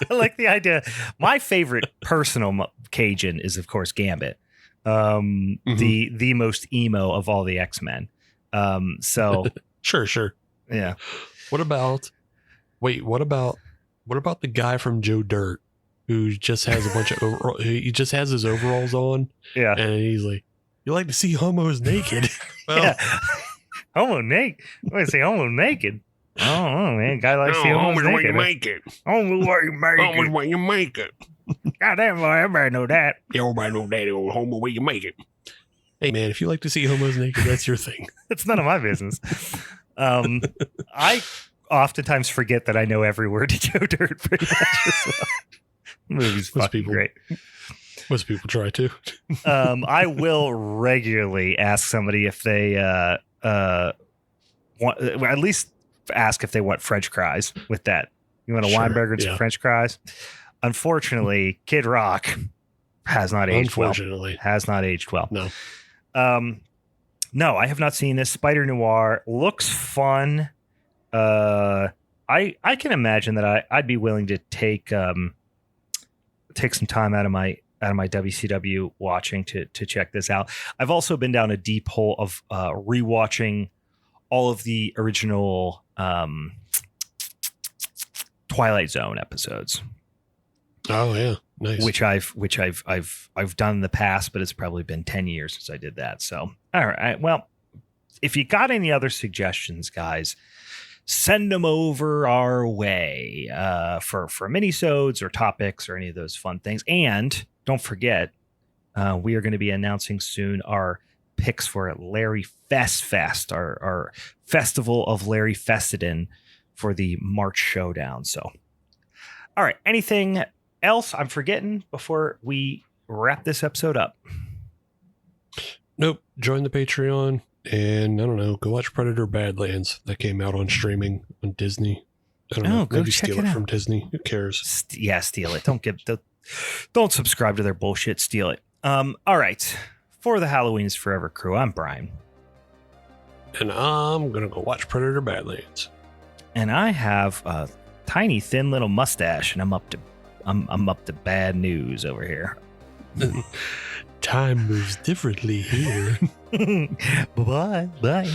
like the idea. My favorite personal Cajun is, of course, Gambit, the most emo of all the X-Men. So sure. Yeah. What about the guy from Joe Dirt who just has a bunch of he just has his overalls on? Yeah. And he's like, you like to see homos naked? Well, yeah. Homo naked. I want to say homo naked. I don't know, man. Guy likes to see homos naked. When you make it. Homo when you make it. Homo when you make it. Goddamn, boy, everybody know that. Yeah, everybody know that, old homo when you make it. Hey, man, if you like to see homos naked, that's your thing. It's none of my business. I oftentimes forget that I know every word to Joe Dirt pretty much as well. The movie's fucking great. Most people try to. I will regularly ask somebody if they want, at least ask if they want French fries with that. You want a Weinberger and some French fries? Unfortunately, Kid Rock has not aged well. Has not aged well. No. No, I have not seen this. Spider Noir looks fun. I can imagine that I'd be willing to take some time out of my WCW watching to check this out. I've also been down a deep hole of rewatching all of the original Twilight Zone episodes. Oh yeah, nice. Which I've done in the past, but it's probably been 10 years since I did that. So, all right. Well, if you got any other suggestions, guys, send them over our way for minisodes or topics or any of those fun things. And don't forget, we are going to be announcing soon our picks for Larry Fest, our festival of Larry Festidin for the March Showdown. So, all right. Anything else I'm forgetting before we wrap this episode up? Nope. Join the Patreon. And I don't know, go watch Predator Badlands. That came out on streaming on Disney. I don't know. Go Maybe check steal it it out. from Disney. Who cares? Steal it. Don't subscribe to their bullshit. Steal it. All right. For the Halloween is Forever crew, I'm Brian. And I'm gonna go watch Predator Badlands. And I have a tiny, thin little mustache, and I'm up to bad news over here. Time moves differently here. Bye.